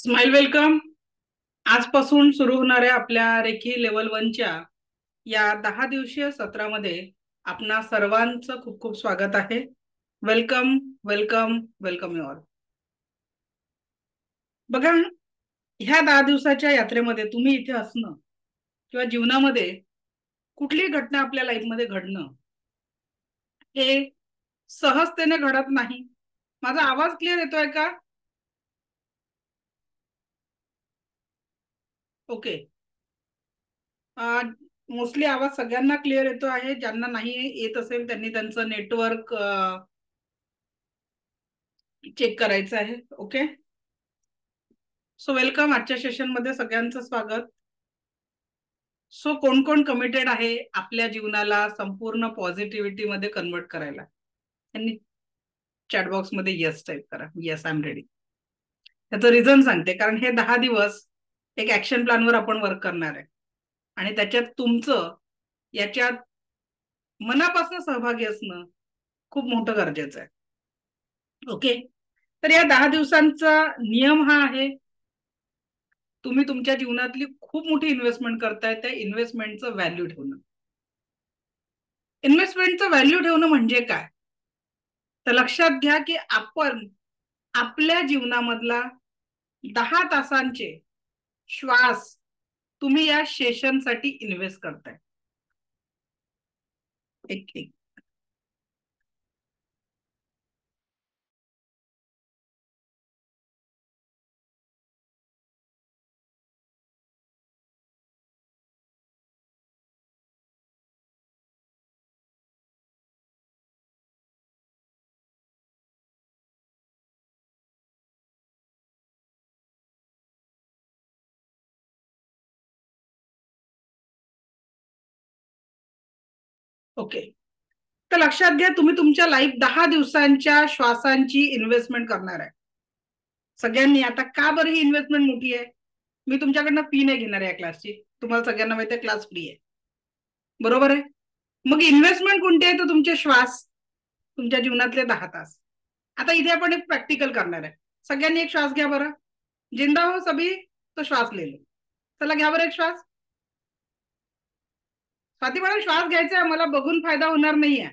Smile welcome. आजपासून सुरू होणाऱ्या आपल्या रेखी लेवल 1च्या या 10 दिवसीय सत्रामध्ये आपणा सर्वांचं खूप खूप स्वागत आहे. Welcome welcome welcome you all. बघा, ह्या 10 दिवसाच्या यात्रेमध्ये तुम्ही इथे असणं किंवा जीवनामध्ये कुठलीही घटना आपल्या लाईफमध्ये घडणं हे सहजतेने घडत नाही. माझा आवाज क्लिअर येतोय का? ओके. मोस्टली आवाज सगळ्यांना क्लिअर येतो आहे. ज्यांना नाही येत असेल त्यांनी त्यांचं नेटवर्क चेक करायचं आहे. ओके. So welcome. आजच्या सेशन मध्ये सगळ्यांचं स्वागत. सो कोण कोण कमिटेड आहे आपल्या जीवनाला संपूर्ण पॉझिटिव्हिटी मध्ये कन्वर्ट करायला? त्यांनी चॅटबॉक्स मध्ये येस टाईप करा. Yes, I am ready. त्याचं रिझन सांगते. कारण हे 10 दिवस एक ऍक्शन प्लॅनवर आपण वर्क करणार आहे आणि त्याच्यात तुमचं याच्यात मनापासून सहभागी असणं खूप मोठं गरजेचं आहे. ओके. तर या 10 दिवसांचा नियम हा आहे, तुम्ही तुमच्या जीवनातली खूप मोठी इन्व्हेस्टमेंट करताय, त्या इन्व्हेस्टमेंटचं व्हॅल्यू ठेवणं. इन्व्हेस्टमेंटचं व्हॅल्यू ठेवणं म्हणजे काय? तर लक्षात घ्या की आपण आपल्या जीवनामधला 10 तासांचे श्वास तुम्ही या सेशनसाठी इन्व्हेस्ट करताय. एक एक ओके. तर लक्षात घ्या, तुम्ही तुमच्या लाईफ 10 दिवसांच्या श्वासांची इन्व्हेस्टमेंट करणार आहे सगळ्यांनी. आता का बरं ही इन्व्हेस्टमेंट मोठी आहे? मी तुमच्याकडनं फी नाही घेणार आहे या क्लासची. तुम्हाला सगळ्यांना माहिती आहे क्लास फ्री आहे, बरोबर आहे? मग इन्व्हेस्टमेंट कोणती आहे? तर तुमचे श्वास, तुमच्या जीवनातले 10 तास. आता इथे आपण एक प्रॅक्टिकल करणार आहे. सगळ्यांनी एक श्वास घ्या बरं. जिंदा हो सभी तो श्वास ले लो. चला घ्या बरं एक श्वास. स्वाती मला श्वास घ्यायचा आहे, मला बघून फायदा होणार नाहीये.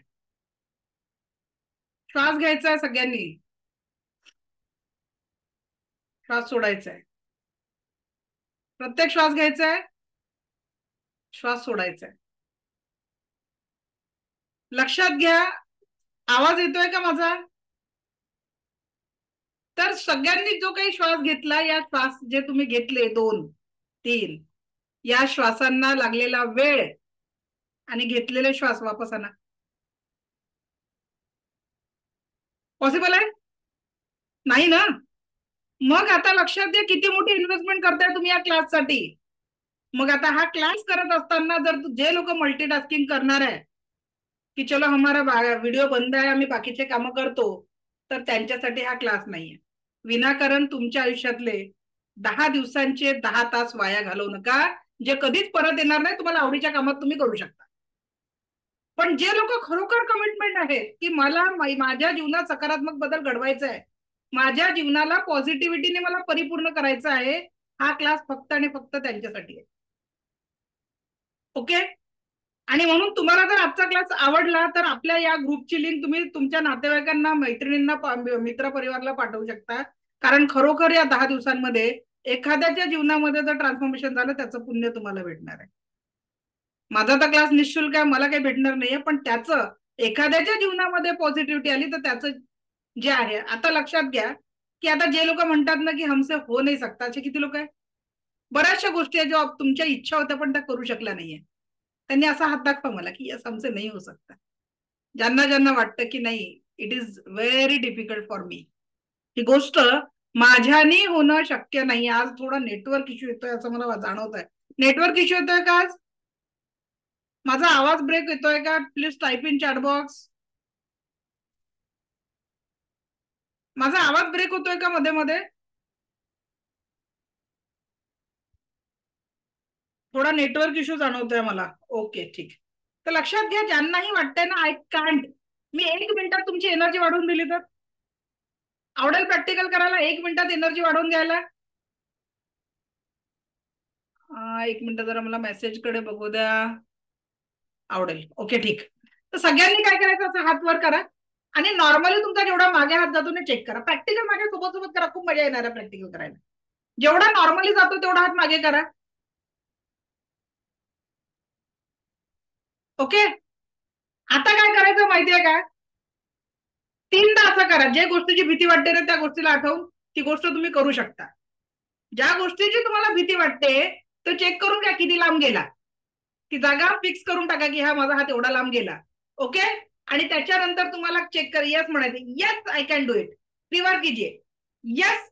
श्वास घ्यायचा आहे सगळ्यांनी. श्वास सोडायचा आहे. प्रत्येक श्वास घ्यायचा आहे, श्वास सोडायचा आहे. लक्षात घ्या, आवाज येतोय का माझा? तर सगळ्यांनी जो काही श्वास घेतला, या श्वास जे तुम्ही घेतले 2, 3, या श्वासांना लागलेला वेळ आणि घेतलेले श्वास वापस आणा. पॉसिबल आहे? नाही ना? मग आता लक्षात द्या किती मोठी इन्व्हेस्टमेंट करताय तुम्ही या क्लाससाठी. मग आता हा क्लास करत असताना जर जे लोक मल्टीटास्किंग करणार आहे की चलो हमारा व्हिडिओ बंद आहे, आम्ही बाकीचे कामं करतो, तर त्यांच्यासाठी हा क्लास नाहीये. विनाकारण तुमच्या आयुष्यातले 10 दिवसांचे 10 तास वाया घालवू नका, जे कधीच परत येणार नाही. तुम्हाला आवडीच्या कामात तुम्ही करू शकता. पण जे लोक खरोखर कमिटमेंट आहेत की मला माझ्या जीवनात सकारात्मक बदल घडवायचा आहे, माझ्या जीवनाला पॉझिटिव्हिटीने मला परिपूर्ण करायचं आहे, हा क्लास फक्त आणि फक्त त्यांच्यासाठी आहे. ओके. आणि म्हणून तुम्हाला जर आजचा क्लास आवडला तर आपल्या या ग्रुपची लिंक तुम्ही तुमच्या नातेवाईकांना, मैत्रिणींना, मित्र परिवाराला पाठवू शकता. कारण खरोखर या 10 दिवसांमध्ये एखाद्याच्या जीवनामध्ये जर ट्रान्सफॉर्मेशन झालं, त्याचं पुण्य तुम्हाला भेटणार आहे. माझा तर क्लास निशुल्क आहे, मला काही भेटणार नाहीये, पण त्याचं एखाद्याच्या जीवनामध्ये पॉझिटिव्हिटी आली तर त्याचं जे आहे. आता लक्षात घ्या की आता जे लोक म्हणतात ना की हमसे हो नाही सकता, असे किती लोक आहे? बऱ्याचशा गोष्टी आहेत ज्या तुमच्या इच्छा होत्या पण त्या करू शकल्या नाहीये. त्यांनी असा हात दाखवा मला की यस, हमसे नाही हो सकता. ज्यांना ज्यांना वाटतं की नाही, it is very difficult for me, ही गोष्ट माझ्याने होणं शक्य नाही. आज थोडा नेटवर्क इश्यू येतोय असं मला जाणवत आहे. नेटवर्क इश्यू येतोय का आज? माझा आवाज ब्रेक येतोय का? Please type in chat box. माझा आवाज ब्रेक होतोय का मध्ये मध्ये? थोडा नेटवर्क इश्यू जाणवतोय मला. ओके, ठीक. तर लक्षात घ्या, ज्यांनाही वाटतंय ना आय कांट, मी 1 मिनिटात तुमची एनर्जी वाढवून दिली तर आवडेल प्रॅक्टिकल करायला? 1 मिनिटात एनर्जी वाढवून घ्यायला? एक मिनिट जरा मला मेसेज कडे बघू द्या. आवडेल. ओके ठीक. तर सगळ्यांनी काय करायचं, असं हात वर करा आणि नॉर्मली तुमचा जेवढा मागे हात जातो ना चेक करा. प्रॅक्टिकल माझ्या सोबत सोबत करा, खूप मजा येणार आहे प्रॅक्टिकल करायला. जेवढा नॉर्मली जातो तेवढा हात मागे करा. ओके. आता काय करायचं माहितीये का, 3दा असं करा. जे गोष्टीची भीती वाटते ना त्या गोष्टीला आठवून ती गोष्ट तुम्ही करू शकता. ज्या गोष्टीची तुम्हाला भीती वाटते तो चेक करून घ्या किती लांब गेला. ती जागा फिक्स करून टाका की हा माझा हात एवढा लांब गेला. ओके. आणि त्याच्यानंतर तुम्हाला चेक कर, यस म्हणायचं, yes I can do it. 3 बार कीजिए, yes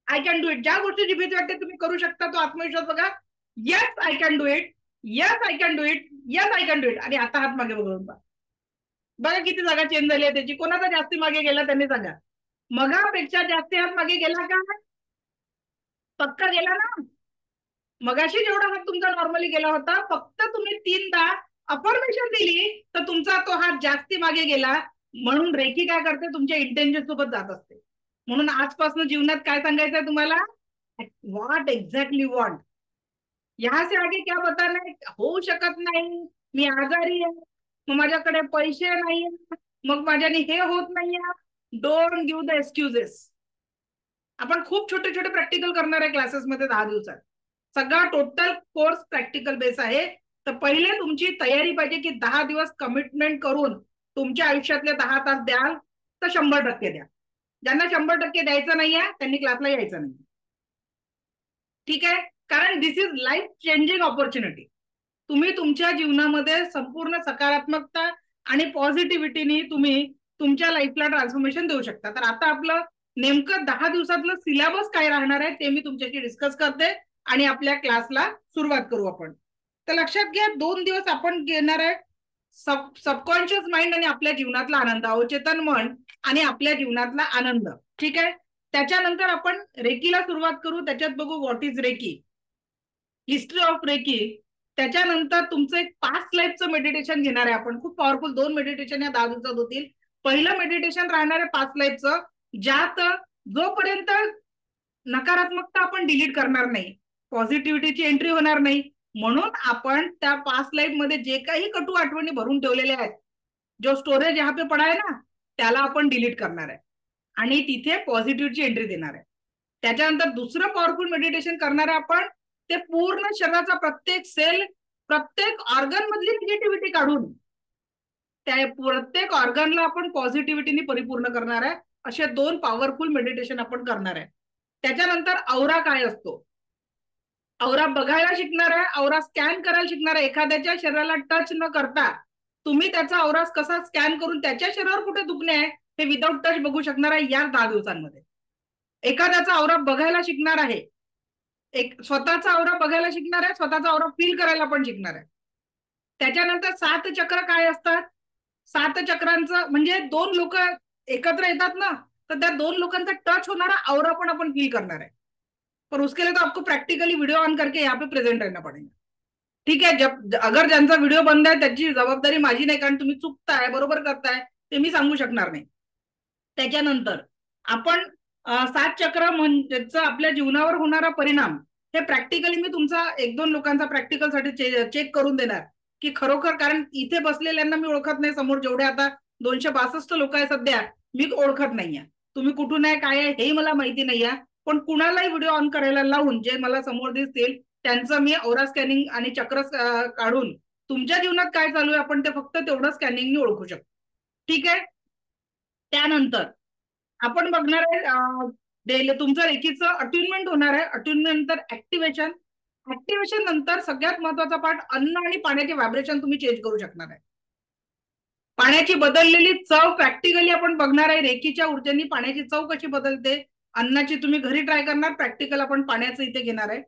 I can do it. ज्या गोष्टीची भीती वाटते तुम्ही करू शकता तो आत्मविश्वास बघा. Yes I can do it, yes I can do it, yes I can do it. आणि आता हात मागे बघून बघा किती जागा चेंज झाली आहे त्याची. कोणाचा जास्ती मागे गेला त्यांनी सांगा. मगापेक्षा जास्ती हात मागे गेला का? पक्का गेला ना. मगाशी जेवढा हात तुमचा नॉर्मली गेला होता, फक्त तुम्ही 3दा अफर्मेशन दिली तर तुमचा तो हात जास्ती मागे गेला. म्हणून रेकी काय करते, तुमच्या इंटेन्शन सोबत जात असते. म्हणून आजपासून जीवनात काय सांगायचंय तुम्हाला, व्हॉट एक्झॅक्टली वॉन्ट. यहाँ से आगे क्या बताना है, होऊ शकत नाही, मी आजारी आहे, मग माझ्याकडे पैसे नाहीये, मग माझ्याने हे होत नाहीये. Don't give the excuses. आपण खूप छोटे छोटे प्रॅक्टिकल करणार आहे क्लासेसमध्ये 10 दिवसात. सगळा टोटल कोर्स प्रॅक्टिकल बेस आहे. तर पहिले तुमची तयारी पाहिजे की 10 दिवस कमिटमेंट करून तुमच्या आयुष्यातले 10 तास द्याल तर 100% द्या. ज्यांना 100% द्यायचं नाहीये त्यांनी क्लासला यायचं नाही. ठीक आहे. कारण दिस इज लाईफ चेंजिंग ऑपॉर्च्युनिटी. तुम्ही तुमच्या जीवनामध्ये संपूर्ण सकारात्मकता आणि पॉझिटिव्हिटीनी तुम्ही तुमच्या लाईफला ट्रान्सफॉर्मेशन देऊ शकता. तर आता आपलं नेमकं 10 दिवसातलं सिलेबस काय राहणार आहे ते मी तुमच्याशी डिस्कस करते आणि आपल्या क्लासला सुरुवात करू आपण. तर लक्षात घ्या, 2 दिवस आपण घेणार आहे सबकॉन्शियस माइंड आणि आपल्या जीवनातला आनंद, अवचेतन मन आणि आपल्या जीवनातला आनंद. ठीक आहे. त्याच्यानंतर आपण रेकीला सुरुवात करू. त्याच्यात बघू what is reiki, history of reiki. त्याच्यानंतर तुमचं एक पास्ट लाईफचं मेडिटेशन घेणार आहे आपण. खूप पॉवरफुल 2 मेडिटेशन या 10 दिवसात होतील. पहिलं मेडिटेशन राहणार आहे पास्ट लाईफचं, ज्यात जोपर्यंत नकारात्मकता आपण डिलीट करणार नाही, पॉझिटिव्हिटीची एंट्री होणार नाही. म्हणून आपण त्या पास्ट लाईफ मध्ये जे काही कटू आठवणी भरून ठेवलेल्या आहेत, जो स्टोरेज यहाँ पे पडा आहे ना, त्याला आपण डिलीट करणार आहे आणि तिथे पॉझिटिव्हची एंट्री देणार आहे. त्याच्यानंतर दुसरं पॉवरफुल मेडिटेशन करणार आहे आपण. ते पूर्ण शरीराचा प्रत्येक सेल, प्रत्येक ऑर्गन मधली निगेटिव्हिटी काढून त्या प्रत्येक ऑर्गनला आपण पॉझिटिव्हिटीने परिपूर्ण करणार आहे. असे 2 पॉवरफुल मेडिटेशन आपण करणार आहे. त्याच्यानंतर औरा काय असतो, औरा बघायला शिकणार आहे, औरा स्कॅन करायला शिकणार आहे. एखाद्याच्या शरीराला टच न करता तुम्ही त्याचा औरा कसा स्कॅन करून त्याच्या शरीरावर कुठे दुखणे आहे हे विदाऊट टच बघू शकणार आहे या 10 दिवसांमध्ये. एखाद्याचा औरा बघायला शिकणार आहे, एक स्वतःचा औरा बघायला शिकणार आहे, स्वतःचा औरा फील करायला पण शिकणार आहे. त्याच्यानंतर 7 चक्र काय असतात, 7 चक्रांचं म्हणजे 2 लोक एकत्र येतात ना, तर त्या 2 लोकांचा टच होणारा औरा पण आपण फील करणार आहे. पर उसके लिए तो आपको प्रैक्टिकली वीडियो ऑन करके यहाँ पे प्रेजेंट रहना पड़ेगा. ठीक है. जब अगर ज्यांचा व्हिडिओ बंद आहे त्याची जबाबदारी माझी नाही, कारण तुम्ही चुकताय बरोबर करताय ते मी सांगू शकणार नाही. त्याच्यानंतर आपण 7 चक्र म्हणजे आपल्या जीवनावर होणारा परिणाम हे प्रॅक्टिकली मी तुमचा 1-2 लोकांचा प्रॅक्टिकल साठी चेक करून देणार की खरोखर, कारण इथे बसलेल्यांना मी ओळखत नाही, समोर जेवढे आता 262 लोक आहे सध्या मी ओळखत नाहीये. तुम्ही कुठून आहे काय आहे हेही मला माहिती नाहीये. पण कुणालाही व्हिडिओ ऑन करायला लावून जे मला समोर दिसतील त्यांचं मी औरा स्कॅनिंग आणि चक्र काढून तुमच्या जीवनात काय चालू आहे आपण ते फक्त तेवढं स्कॅनिंगनी ओळखू शकतो. ठीक आहे. त्यानंतर आपण बघणार आहे तुमचं रेकीचं अट्युनमेंट होणार आहे. अट्युनमेंट नंतर ऍक्टिव्हेशन. ऍक्टिव्हेशन नंतर सगळ्यात महत्वाचा पार्ट, अन्न आणि पाण्याचे व्हायब्रेशन तुम्ही चेंज करू शकणार आहे. पाण्याची बदललेली चव प्रॅक्टिकली आपण बघणार आहे. रेकीच्या ऊर्जेने पाण्याची चव कशी बदलते. अन्नाची तुम्ही घरी ट्राय करणार, प्रॅक्टिकल आपण पाण्याचं इथे घेणार आहे.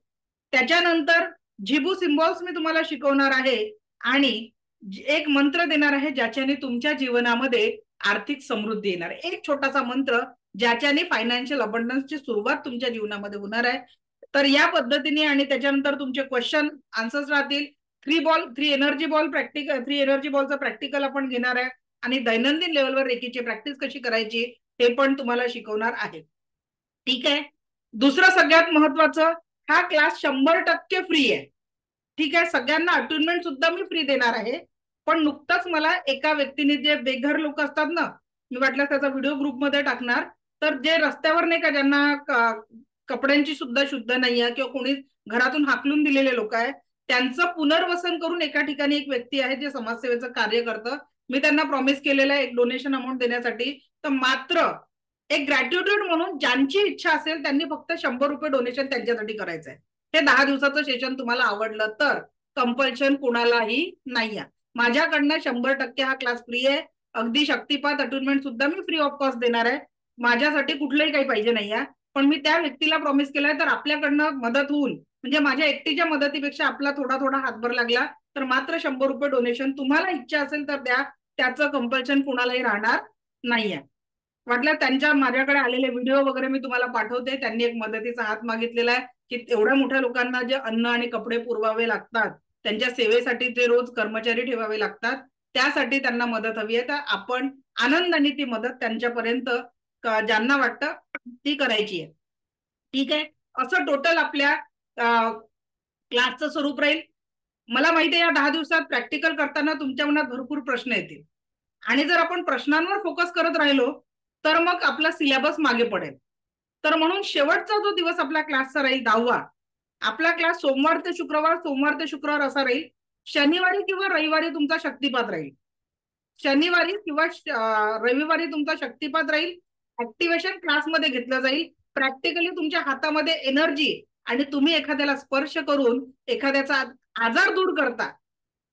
त्याच्यानंतर झिबू सिम्बॉल्स मी तुम्हाला शिकवणार आहे आणि एक मंत्र देणार आहे ज्याच्याने तुमच्या जीवनामध्ये आर्थिक समृद्धी येणार आहे. एक छोटासा मंत्र ज्याच्याने फायनान्शियल अबंडन्सची सुरुवात तुमच्या जीवनामध्ये होणार आहे. तर या पद्धतीने आणि त्याच्यानंतर तुमचे क्वेश्चन आन्सर्स राहतील. 3 एनर्जी बॉल प्रॅक्टिकल, 3 एनर्जी बॉलचं प्रॅक्टिकल आपण घेणार आहे आणि दैनंदिन लेवलवर रेकीची प्रॅक्टिस कशी करायची हे पण तुम्हाला शिकवणार आहे. ठीक आहे. दुसरं सगळ्यात महत्वाचं, हा क्लास 100% फ्री आहे. ठीक आहे, सगळ्यांना अटुनमेंट सुद्धा मी फ्री देणार आहे. पण नुकताच मला एका व्यक्तीने, जे बेघर लोक असतात ना, मी वाटलं त्याचा व्हिडिओ ग्रुपमध्ये टाकणार, तर जे रस्त्यावर नाही का, ज्यांना कपड्यांची सुद्धा शुद्ध नाही आहे किंवा कोणी घरातून हाकलून दिलेले लोक आहे, त्यांचं पुनर्वसन करून एका ठिकाणी एक व्यक्ती आहे जे समाजसेवेचं कार्य करतं. मी त्यांना प्रॉमिस केलेलं आहे एक डोनेशन अमाऊंट देण्यासाठी. तर मात्र एक ग्रॅटिट्यूड म्हणून ज्यांची इच्छा असेल त्यांनी फक्त 100 रुपये डोनेशन त्यांच्यासाठी करायचं आहे. हे 10 दिवसाचं सेशन तुम्हाला आवडलं तर, कंपल्शन कुणालाही नाही आहे. माझ्याकडनं 100% हा क्लास फ्री आहे. अगदी शक्तिपात अटुनमेंट सुद्धा मी फ्री ऑफ कॉस्ट देणार आहे. माझ्यासाठी कुठलंही काही पाहिजे नाही आहे. पण मी त्या व्यक्तीला प्रॉमिस केलाय, तर आपल्याकडनं मदत होईल, म्हणजे माझ्या एकटीच्या मदतीपेक्षा आपला थोडा थोडा हातभार लागला तर मात्र 100 रुपये डोनेशन तुम्हाला इच्छा असेल तर द्या. त्याचं कंपल्शन कुणालाही राहणार नाहीये. वाटलं त्यांच्या माझ्याकडे आलेले व्हिडिओ वगैरे मी तुम्हाला पाठवते. त्यांनी एक मदतीचा हात मागितलेला आहे की एवढ्या मोठ्या लोकांना जे अन्न आणि कपडे पुरवावे लागतात, त्यांच्या सेवेसाठी जे रोज कर्मचारी ठेवावे लागतात, त्यासाठी त्यांना मदत हवी आहे. तर आपण आनंदाने ती मदत त्यांच्यापर्यंत ज्यांना वाटतं ती करायची आहे. ठीक आहे, असं टोटल आपल्या क्लासचं स्वरूप राहील. मला माहिती आहे या 10 दिवसात प्रॅक्टिकल करताना तुमच्या मनात भरपूर प्रश्न येतील, आणि जर आपण प्रश्नांवर फोकस करत राहिलो तर मग आपला सिलेबस मागे पडेल. तर म्हणून शेवटचा जो दिवस आपल्या क्लासचा राहील 10वा, आपला क्लास सोमवार ते शुक्रवार असा राहील. शनिवारी किंवा रविवारी तुमचा शक्तिपात राहील. शनिवारी किंवा रविवारी तुमचा शक्तिपात राहील. ऍक्टिव्हेशन क्लासमध्ये घेतलं जाईल. प्रॅक्टिकली तुमच्या हातामध्ये एनर्जी आणि तुम्ही एखाद्याला स्पर्श करून एखाद्याचा आजार दूर करता,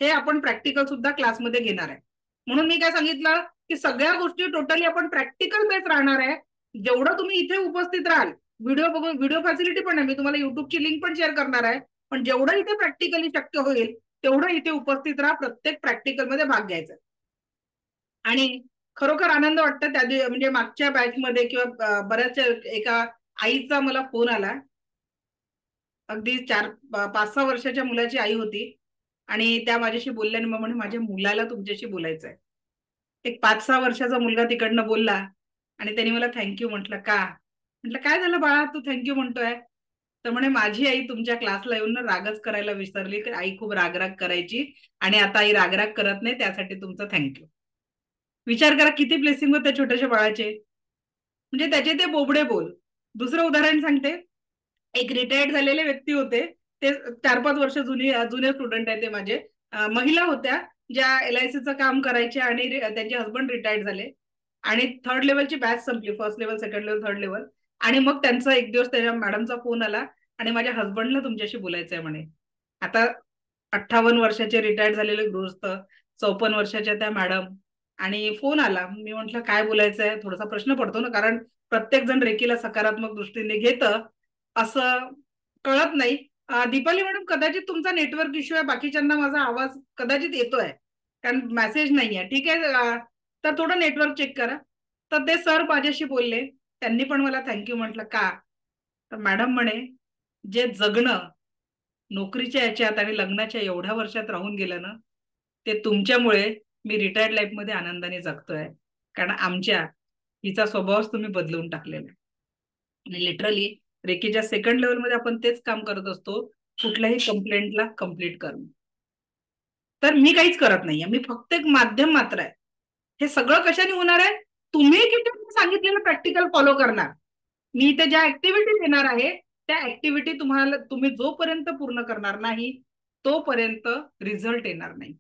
हे आपण प्रॅक्टिकल सुद्धा क्लासमध्ये घेणार आहे. म्हणून मी काय सांगितलं की सगळ्या गोष्टी टोटली आपण प्रॅक्टिकल बेस राहणार आहे. जेवढं तुम्ही इथे उपस्थित राहाल, व्हिडिओ बघून, व्हिडिओ फॅसिलिटी पण आहे, मी तुम्हाला युट्यूबची लिंक पण शेअर करणार आहे, पण जेवढं इथे प्रॅक्टिकली शक्य होईल तेवढं इथे उपस्थित राहा. प्रत्येक प्रॅक्टिकल मध्ये भाग घ्यायचा. आणि खरोखर आनंद वाटतं त्या म्हणजे मागच्या बॅच मध्ये किंवा बऱ्याच एका आईचा मला फोन आला. अगदी 5-6 वर्षाच्या मुलाची आई होती आणि त्या माझ्याशी बोलल्या आणि मग म्हणे माझ्या मुलाला तुमच्याशी बोलायचं आहे. एक 5-6 वर्षाचा मुलगा तिकडनं बोलला आणि त्यांनी मला थँक्यू म्हटलं. का? म्हटलं काय झालं बाळा, तू थँक्यू म्हणतोय? तर म्हणे माझी आई तुमच्या क्लासला येऊन ना रागच करायला विसरली, की आई खूप रागराग करायची आणि आता आई रागराग करत नाही, त्यासाठी तुमचं थँक्यू. विचार करा किती ब्लेसिंग होते छोट्याशा बाळाचे. म्हणजे त्याचे ते बोबडे बोल. दुसरं उदाहरण सांगते. एक रिटायर्ड झालेले व्यक्ती होते, ते 4-5 वर्ष जुने स्टुडंट आहे ते माझे. महिला होत्या ज्या LICचं काम करायचे आणि त्यांचे हसबंड रिटायर्ड झाले आणि 3rd लेवलची बॅच संपली. 1st level, 2nd level, 3rd level. आणि मग त्यांचा एक दिवस त्याच्या मॅडमचा फोन आला आणि माझ्या हसबंडला तुमच्याशी बोलायचंय म्हणे. आता 58 वर्षाचे रिटायर्ड झालेले गृहस्थ, 54 वर्षाच्या त्या मॅडम, आणि फोन आला. मी म्हंटल काय बोलायचंय, थोडासा प्रश्न पडतो ना, कारण प्रत्येक जण रेकीला सकारात्मक दृष्टीने घेतं असं कळत नाही. दीपाली मॅडम, कदाचित तुमचा नेटवर्क इश्यू आहे, बाकीच्यांना माझा आवाज कदाचित येतोय कारण मेसेज नाहीये. ठीक आहे, तर थोडं नेटवर्क चेक करा. तर ते सर माझ्याशी बोलले, त्यांनी पण मला थँक्यू म्हटलं. का? तर मॅडम म्हणे जे जगणं नोकरीच्या याच्यात आणि लग्नाच्या एवढ्या वर्षात राहून गेलं ना, ते तुमच्यामुळे मी रिटायर्ड लाईफ मध्ये आनंदाने जगतोय, कारण आमच्या हिचा स्वभावच तुम्ही बदलून टाकलेला आहे. आणि लिटरली रेकीच्या 2nd लेवलमध्ये आपण तेच काम करत असतो, कुठल्याही कंप्लेंटला कंप्लीट करणं. तर मी काहीच करत नाहीये, मी फक्त एक माध्यम मात्र आहे. हे सगळं कशाने होणार आहे? तुम्ही किती सांगितलेलं प्रॅक्टिकल फॉलो करणार. मी इथे ज्या ऍक्टिव्हिटी देणार आहे त्या ऍक्टिव्हिटी तुम्ही जोपर्यंत पूर्ण करणार नाही तोपर्यंत रिझल्ट येणार नाही.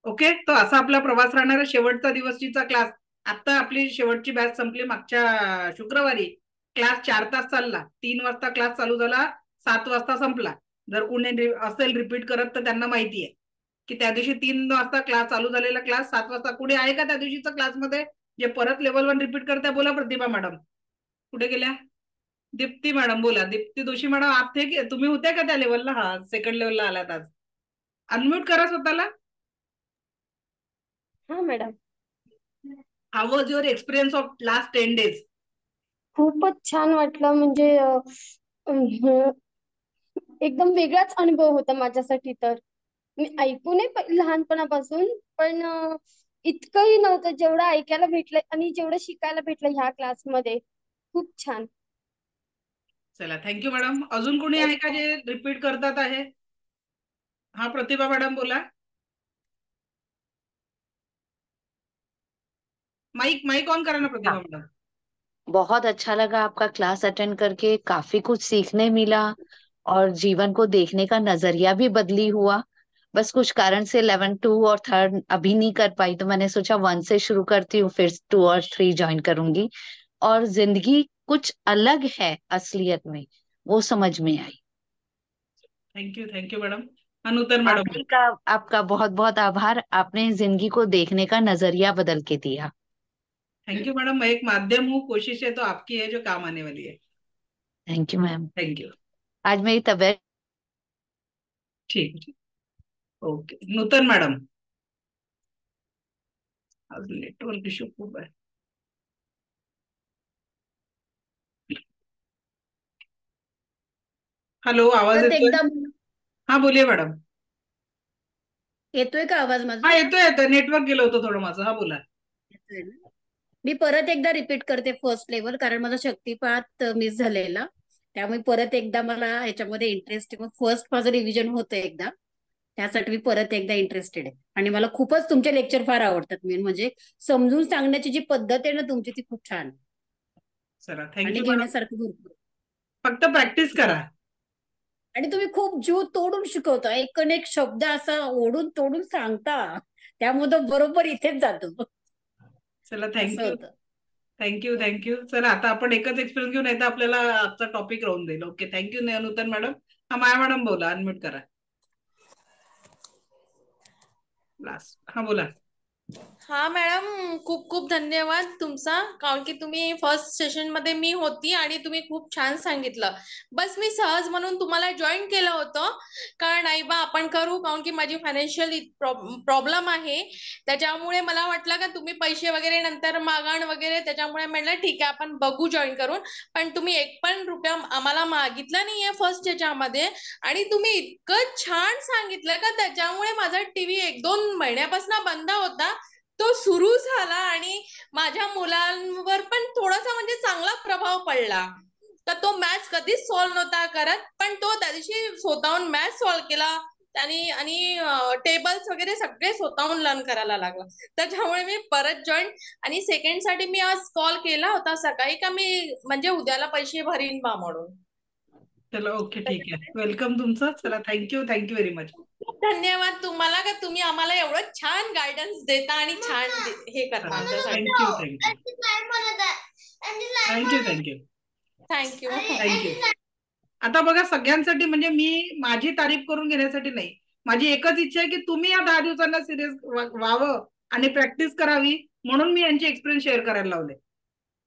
ओके, तो असा आपला प्रवास राहणार आहे. शेवटचा दिवशीचा क्लास, आता आपली शेवटची बॅच संपली मागच्या शुक्रवारी. क्लास 4 तास चालला. 3 वाजता क्लास चालू झाला, 7 वाजता संपला. जर कोणी असेल रिपीट करत तर त्यांना माहिती आहे की त्या दिवशी 3 वाजता क्लास चालू झालेला क्लास 7 वाजता. कुठे आहे का त्या दिवशीच्या क्लासमध्ये जे परत लेवल 1 रिपीट करताय? बोला. प्रतिभा मॅडम कुठे गेल्या? दीप्ती मॅडम बोला. दीप्ती जोशी मॅडम आप थे की तुम्ही होत्या का त्या लेवलला? हा, 2nd लेवलला आलात आज. अनम्यूट करा स्वतःला. हा madam. How was your experience of last 10 days? खूपच छान वाटलं. म्हणजे एकदम वेगळाच अनुभव होता माझ्यासाठी. तर मी ऐकून लहानपणापासून, पण इतकंही नव्हतं जेवढं ऐकायला भेटलंय आणि जेवढं शिकायला भेटलं ह्या क्लासमध्ये. खूप छान. चला, थँक्यू मॅडम. अजून कोणी आहे का जे रिपीट करतात आहे? हा प्रतिभा मॅडम बोला. माइक माइक ऑन करा ना प्रतिभा हाँ, मॅडम. बहुत अच्छा लगा आपका क्लास अटेंड करके, काफी कुछ सीखने मिला और जीवन को देखने का नजरिया भी बदली हुआ। बस कुछ कारण से 11 2 और थर्ड अभी नहीं कर पाई, तो मैंने सोचा 1 से शुरू करती हूँ, फिर 2 और 3 ज्वाइन करूंगी। और जिंदगी कुछ अलग है असलियत में, वो समझ में आई। Thank you madam. हा नूतन मॅडम. आपका आपका बहुत बहुत आभार, आपने जिंदगी को देखने का नजरिया बदल के दिया। Thank you madam. मैं एक माध्यम हूँ, कोशिश है तो आपकी है जो काम आने वाली है. Thank you ma'am. थँक्यू. आज मेरी तबीयत ठीक. ओके नूतन मॅडम. आज नेटवर्क इश्यू खूप आहे. हॅलो, आवाज परत येतोय? एकदा हा बोलिये मॅडम. येतोय का आवाज हा माझा? येतोय. नेटवर्क गेलं होतं थोडं माझं. हा बोला. येतोय ना? मी परत एकदा रिपीट करते फर्स्ट लेवल, कारण माझा शक्तिपात मिस झालेला. त्यामुळे परत एकदा मला ह्याच्यामध्ये इंटरेस्ट आहे. फर्स्ट माझं रिव्हिजन होतं एकदा, त्यासाठी मी परत एकदा इंटरेस्टेड आहे. आणि मला खूपच तुमचे लेक्चर फार आवडतात. मेन म्हणजे समजून सांगण्याची जी पद्धत आहे ना तुमची, ती खूप छान आहे. चला आणि थँक्यू मॅडम. घेण्यासारखं भरपूर. फक्त प्रॅक्टिस करा. आणि तुम्ही खूप जीव तोडून शिकवता, एक एक शब्द असा ओढून तोडून सांगता, त्यामुळे तो बरोबर इथेच जातो. चला असं थँक्यू. होतं. थँक्यू. चला आता आपण एकच एक्सपिरियन्स घेऊन येतं, आपल्याला आजचा टॉपिक राहून जाईल. ओके थँक्यू नूतन मॅडम. हा माया मॅडम बोला, अनम्यूट करा. लास्ट हा बोला. हा मॅडम, खूप खूप धन्यवाद तुमचा, कारण की तुम्ही फर्स्ट सेशन मध्ये मी होती आणि तुम्ही खूप छान सांगितलं. बस मी सहज म्हणून तुम्हाला जॉईन केलं होतं, कारण नाही बा आपण करू, कारण की माझी फायनान्शियल प्रॉब्लेम आहे. त्याच्यामुळे मला वाटलं का तुम्ही पैसे वगैरे नंतर मागाण वगैरे, त्याच्यामुळे म्हणलं ठीक आहे आपण बघू जॉईन करून. पण तुम्ही एक पण रुपया आम्हाला मागितला नाहीये फर्स्ट याच्यामध्ये, आणि तुम्ही इतकं छान सांगितलं का त्याच्यामुळे माझा टीव्ही 1-2 महिन्यापासून बंद होता, तो सुरू झाला आणि माझ्या मुलांवर पण थोडासा म्हणजे चांगला प्रभाव पडला. तर तो मॅथ्स कधीच सॉल्व्ह नव्हता करत, पण तो त्या दिवशी स्वतःहून मॅथ्स सॉल्व्ह केला त्याने, आणि टेबल्स वगैरे सगळे स्वतःहून लर्न करायला लागला. त्याच्यामुळे मी परत जॉईन, आणि सेकंड साठी मी आज कॉल केला होता सकाळी का मी म्हणजे उद्याला पैसे भरीन बा म्हणून. चला ओके ठीक आहे. वेलकम तुमचं. चला थँक्यू व्हेरी मच. धन्यवाद तुम्हाला का तुम्ही आम्हाला एवढं छान गायडन्स देता आणि छान हे करता आमच्यासाठी. थँक्यू. थँक्यू. थँक्यू. आता बघा सगळ्यांसाठी, म्हणजे मी माझी तारीफ करून घेण्यासाठी नाही, माझी एकच इच्छा आहे की तुम्ही या 10 दिवसांना सिरियस व्हावं आणि प्रॅक्टिस करावी, म्हणून मी यांचे एक्सपिरियन्स शेअर करायला लावले.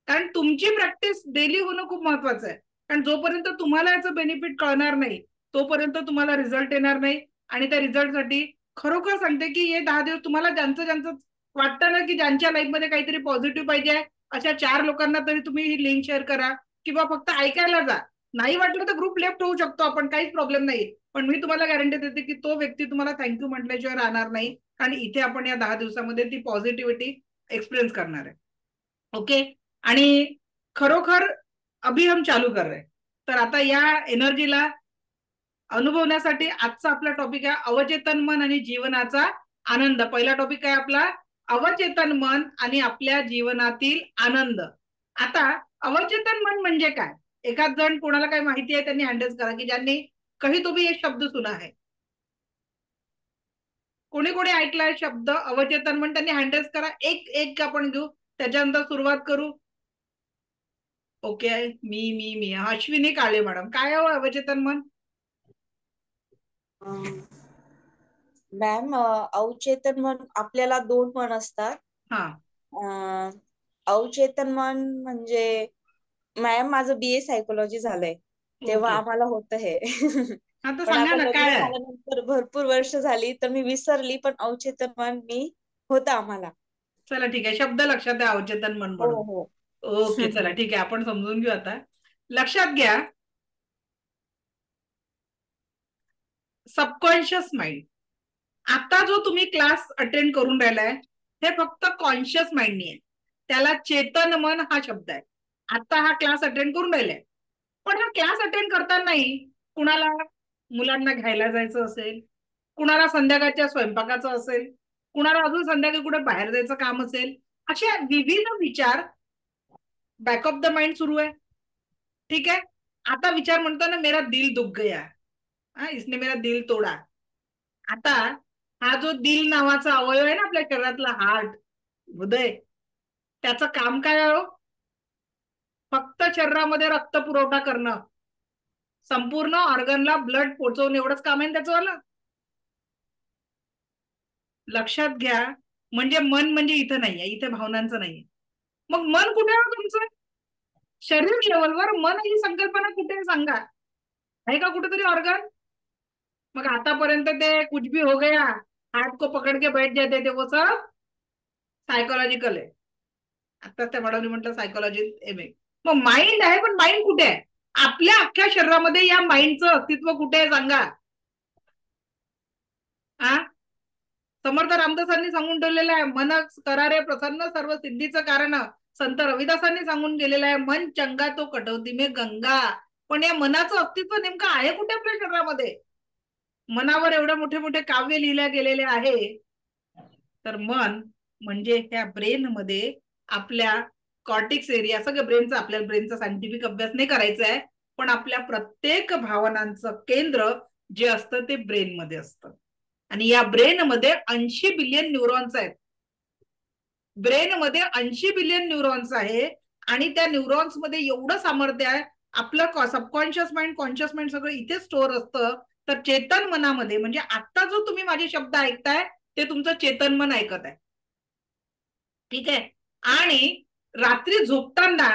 कारण तुमची प्रॅक्टिस डेली होणं खूप महत्वाचं आहे. कारण जोपर्यंत तुम्हाला याचं बेनिफिट कळणार नाही, तोपर्यंत तुम्हाला रिझल्ट येणार नाही. आणि त्या रिझल्टसाठी खरोखर सांगते की हे 10 दिवस तुम्हाला ज्यांचं ज्यांचं वाटतं ना की ज्यांच्या लाईफमध्ये काहीतरी पॉझिटिव्ह पाहिजे, अशा 4 लोकांना तरी तुम्ही ही लिंक शेअर करा, किंवा फक्त ऐकायला जा. नाही वाटलं तर ग्रुप लेफ्ट होऊ शकतो आपण, काहीच प्रॉब्लेम नाही. पण मी तुम्हाला गॅरंटी देते की तो व्यक्ती तुम्हाला थँक्यू म्हटल्याशिवाय राहणार नाही. आणि इथे आपण या 10 दिवसामध्ये ती पॉझिटिव्हिटी एक्सपिरियन्स करणार आहे. ओके. आणि खरोखर अभी हम चालू कर रहे. तर आता या एनर्जीला अनुभवण्यासाठी आजचा आपला टॉपिक आहे अवचेतन मन आणि जीवनाचा आनंद. पहिला टॉपिक आहे आपला अवचेतन मन आणि आपल्या जीवनातील आनंद. आता अवचेतन मन म्हणजे काय? एखाद जण कोणाला काही माहिती आहे त्यांनी हँडल्स करा, की ज्यांनी कही तो भी एक शब्द सुना है. कोणी कोणी ऐकलाय शब्द अवचेतन मन? त्यांनी हँडल्स करा. एक एक आपण घेऊ, त्याच्यानंतर सुरुवात करू. ओके. मी अश्विनी काळे मॅडम, काय हो अवचेतन मन? मॅम, अवचेतन मन आपल्याला 2 मन असतात. हा. अवचेतन मन म्हणजे मॅम माझं BA सायकोलॉजी झालंय, तेव्हा ओके. आम्हाला होतं हे. हा तर पण सांगा आता ना लग्न काय आहे. झाल्यानंतर भरपूर वर्ष झाली तर मी विसरली, पण अवचेतन मन मी होतं आम्हाला. चला ठीक आहे, शब्द लक्षात आहे अवचेतन मन हो म्हणून. हो. ओके चला ठीक आहे, आपण समजून घेऊ. आता लक्षात घ्या, सबकॉन्शियस माइंड. आता जो तुम्ही क्लास अटेंड करून राहिलाय हे फक्त कॉन्शियस माइंड नाही आहे, त्याला चेतन मन हा शब्द आहे. आता हा क्लास अटेंड करून राहिलाय, पण हा क्लास अटेंड करतानाही कुणाला मुलांना घ्यायला जायचं असेल, कुणाला संध्याकाळच्या स्वयंपाकाचं असेल, कुणाला अजून संध्याकाळी कुठे बाहेर जायचं काम असेल, असे विविध विचार बॅक ऑफ द माइंड सुरू आहे. ठीक आहे. आता विचार म्हणतो ना, मेरा दिल दुख गया, इसने मेरा दिल तोडा. आता हा जो दिल नावाचा अवयव आहे ना आपल्या शरीरातला, हार्ट, हृदय, त्याचं काम काय आहे? फक्त शरीरामध्ये रक्त पुरवठा करणं, संपूर्ण ऑर्गनला ब्लड पोहोचवणं, एवढंच काम आहे त्याचं वाला. लक्षात घ्या. म्हणजे मन म्हणजे इथं नाहीये, इथे भावनांचं नाहीये. मग मन कुठे आहे तुमचं? शरीर लेवलवर मन ही संकल्पना कुठे आहे सांगा? आहे का कुठेतरी ऑर्गन? मग आतापर्यंत ते कुछ भी हो गया, हाथ को पकड़ के बैठ जाते थे, वो सब सायकोलॉजिकल आहे. आता त्या मॅडमने म्हटलं सायकोलॉजी एमए. मग माइंड आहे, पण माइंड कुठे आहे? आपल्या अख्ख्या शरीरामध्ये या माइंडचं अस्तित्व कुठे आहे सांगा? समर्थ रामदासांनी सांगून ठेवलेलं आहे, मन करारे प्रसन्न सर्व सिद्धीचं कारण. संत रविदासांनी सांगून गेलेलं आहे, मन चंगा तो कटवती में गंगा. पण या मनाचं अस्तित्व नेमकं आहे कुठे आपल्या शरीरामध्ये? मनावर एवढे मोठे मोठे काव्य लिहिल्या गेलेले आहे. तर मन म्हणजे ह्या ब्रेन मध्ये आपल्या कॉर्टिक्स एरिया, सगळं ब्रेनचा, आपल्याला ब्रेनचा सायंटिफिक अभ्यास नाही करायचा आहे, पण आपल्या प्रत्येक भावनांचं केंद्र जे असतं ते ब्रेन मध्ये असतं. आणि या ब्रेन मध्ये 80 बिलियन न्यूरॉन्स आहेत. ब्रेन मध्ये 80 बिलियन न्यूरॉन्स आहे. आणि त्या न्यूरॉन्स मध्ये एवढं सामर्थ्य आहे. आपलं सबकॉन्शियस माइंड, कॉन्शियस माइंड सगळं इथे स्टोअर असतं. तर चेतन मनामध्ये, म्हणजे आता जो तुम्ही माझे शब्द ऐकताय ते तुमचं चेतन मन ऐकत आहे. ठीक आहे. आणि रात्री झोपताना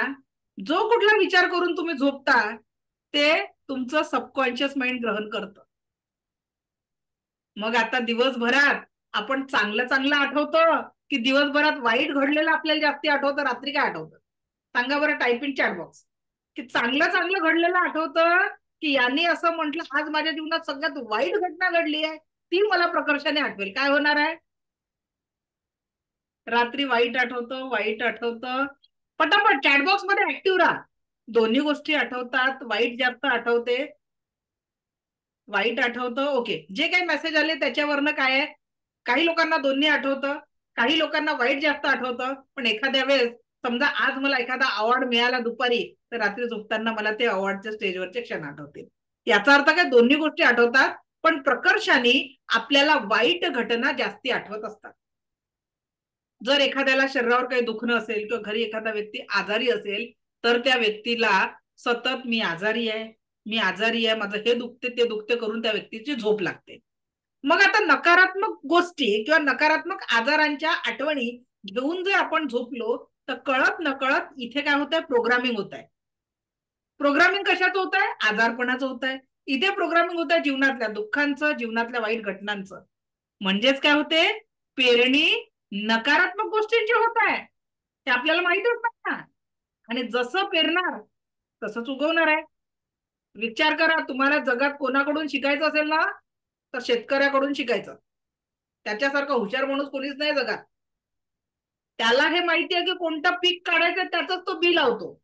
जो कुठला विचार करून तुम्ही झोपता ते तुमचं सबकॉन्शियस माइंड ग्रहण करतं. मग आता दिवसभरात आपण चांगलं चांगलं आठवतं की दिवसभरात वाईट घडलेलं आपल्याला जास्ती आठवतं? रात्री काय आठवतं सांगा बरं, टाईप इन चॅट बॉक्स. की चांगलं चांगलं घडलेलं आठवतं की यांनी असं म्हटलं, आज माझ्या जीवनात सगळ्यात वाईट घटना घडली आहे ती मला प्रकर्षाने आठवेल. काय होणार आहे? रात्री वाईट आठवतं, वाईट आठवतं. पटापट चॅटबॉक्स मध्ये ऍक्टिव्ह राहा. दोन्ही गोष्टी आठवतात, वाईट जास्त आठवते, वाईट आठवतं. ओके, जे काही मेसेज आले त्याच्यावरनं काय आहे? काही लोकांना दोन्ही आठवतं, काही लोकांना वाईट जास्त आठवतं. पण एखाद्या वेळेस समजा आज मला एखादा अवॉर्ड मिळाला दुपारी, तर रात्री झोपताना मला ते अवॉर्डच्या स्टेजवरचे क्षण आठवतील. याचा अर्थ काय? दोन्ही गोष्टी आठवतात, पण प्रकर्षाने आपल्याला वाईट घटना जास्ती आठवत असतात. जर एखाद्याला शरीरावर काही दुखणं असेल किंवा घरी एखादा व्यक्ती आजारी असेल, तर त्या व्यक्तीला सतत मी आजारी आहे, मी आजारी आहे, माझं हे दुखते ते दुखते करून त्या व्यक्तीची झोप लागते. मग आता नकारात्मक गोष्टी किंवा नकारात्मक आजारांच्या आठवणी घेऊन जर आपण झोपलो तर कळत नकळत इथे काय होत आहे? प्रोग्रामिंग होत आहे. प्रोग्रामिंग कशाचं होत आहे? आजारपणाचं होत आहे. इथे प्रोग्रामिंग होत आहे जीवनातल्या दुःखांचं, जीवनातल्या वाईट घटनांचं. म्हणजेच काय होते? पेरणी नकारात्मक गोष्टींची होत आहे. ते आपल्याला माहितच नाही ना. आणि जसं पेरणार तसंच उगवणार आहे. विचार करा, तुम्हाला जगात कोणाकडून शिकायचं असेल ना, तर शेतकऱ्याकडून शिकायचं. त्याच्यासारखा हुशार माणूस कोणीच नाही जगात. त्याला हे माहिती आहे की कोणतं पीक काढायचं, त्याचंच तो बी लावतो.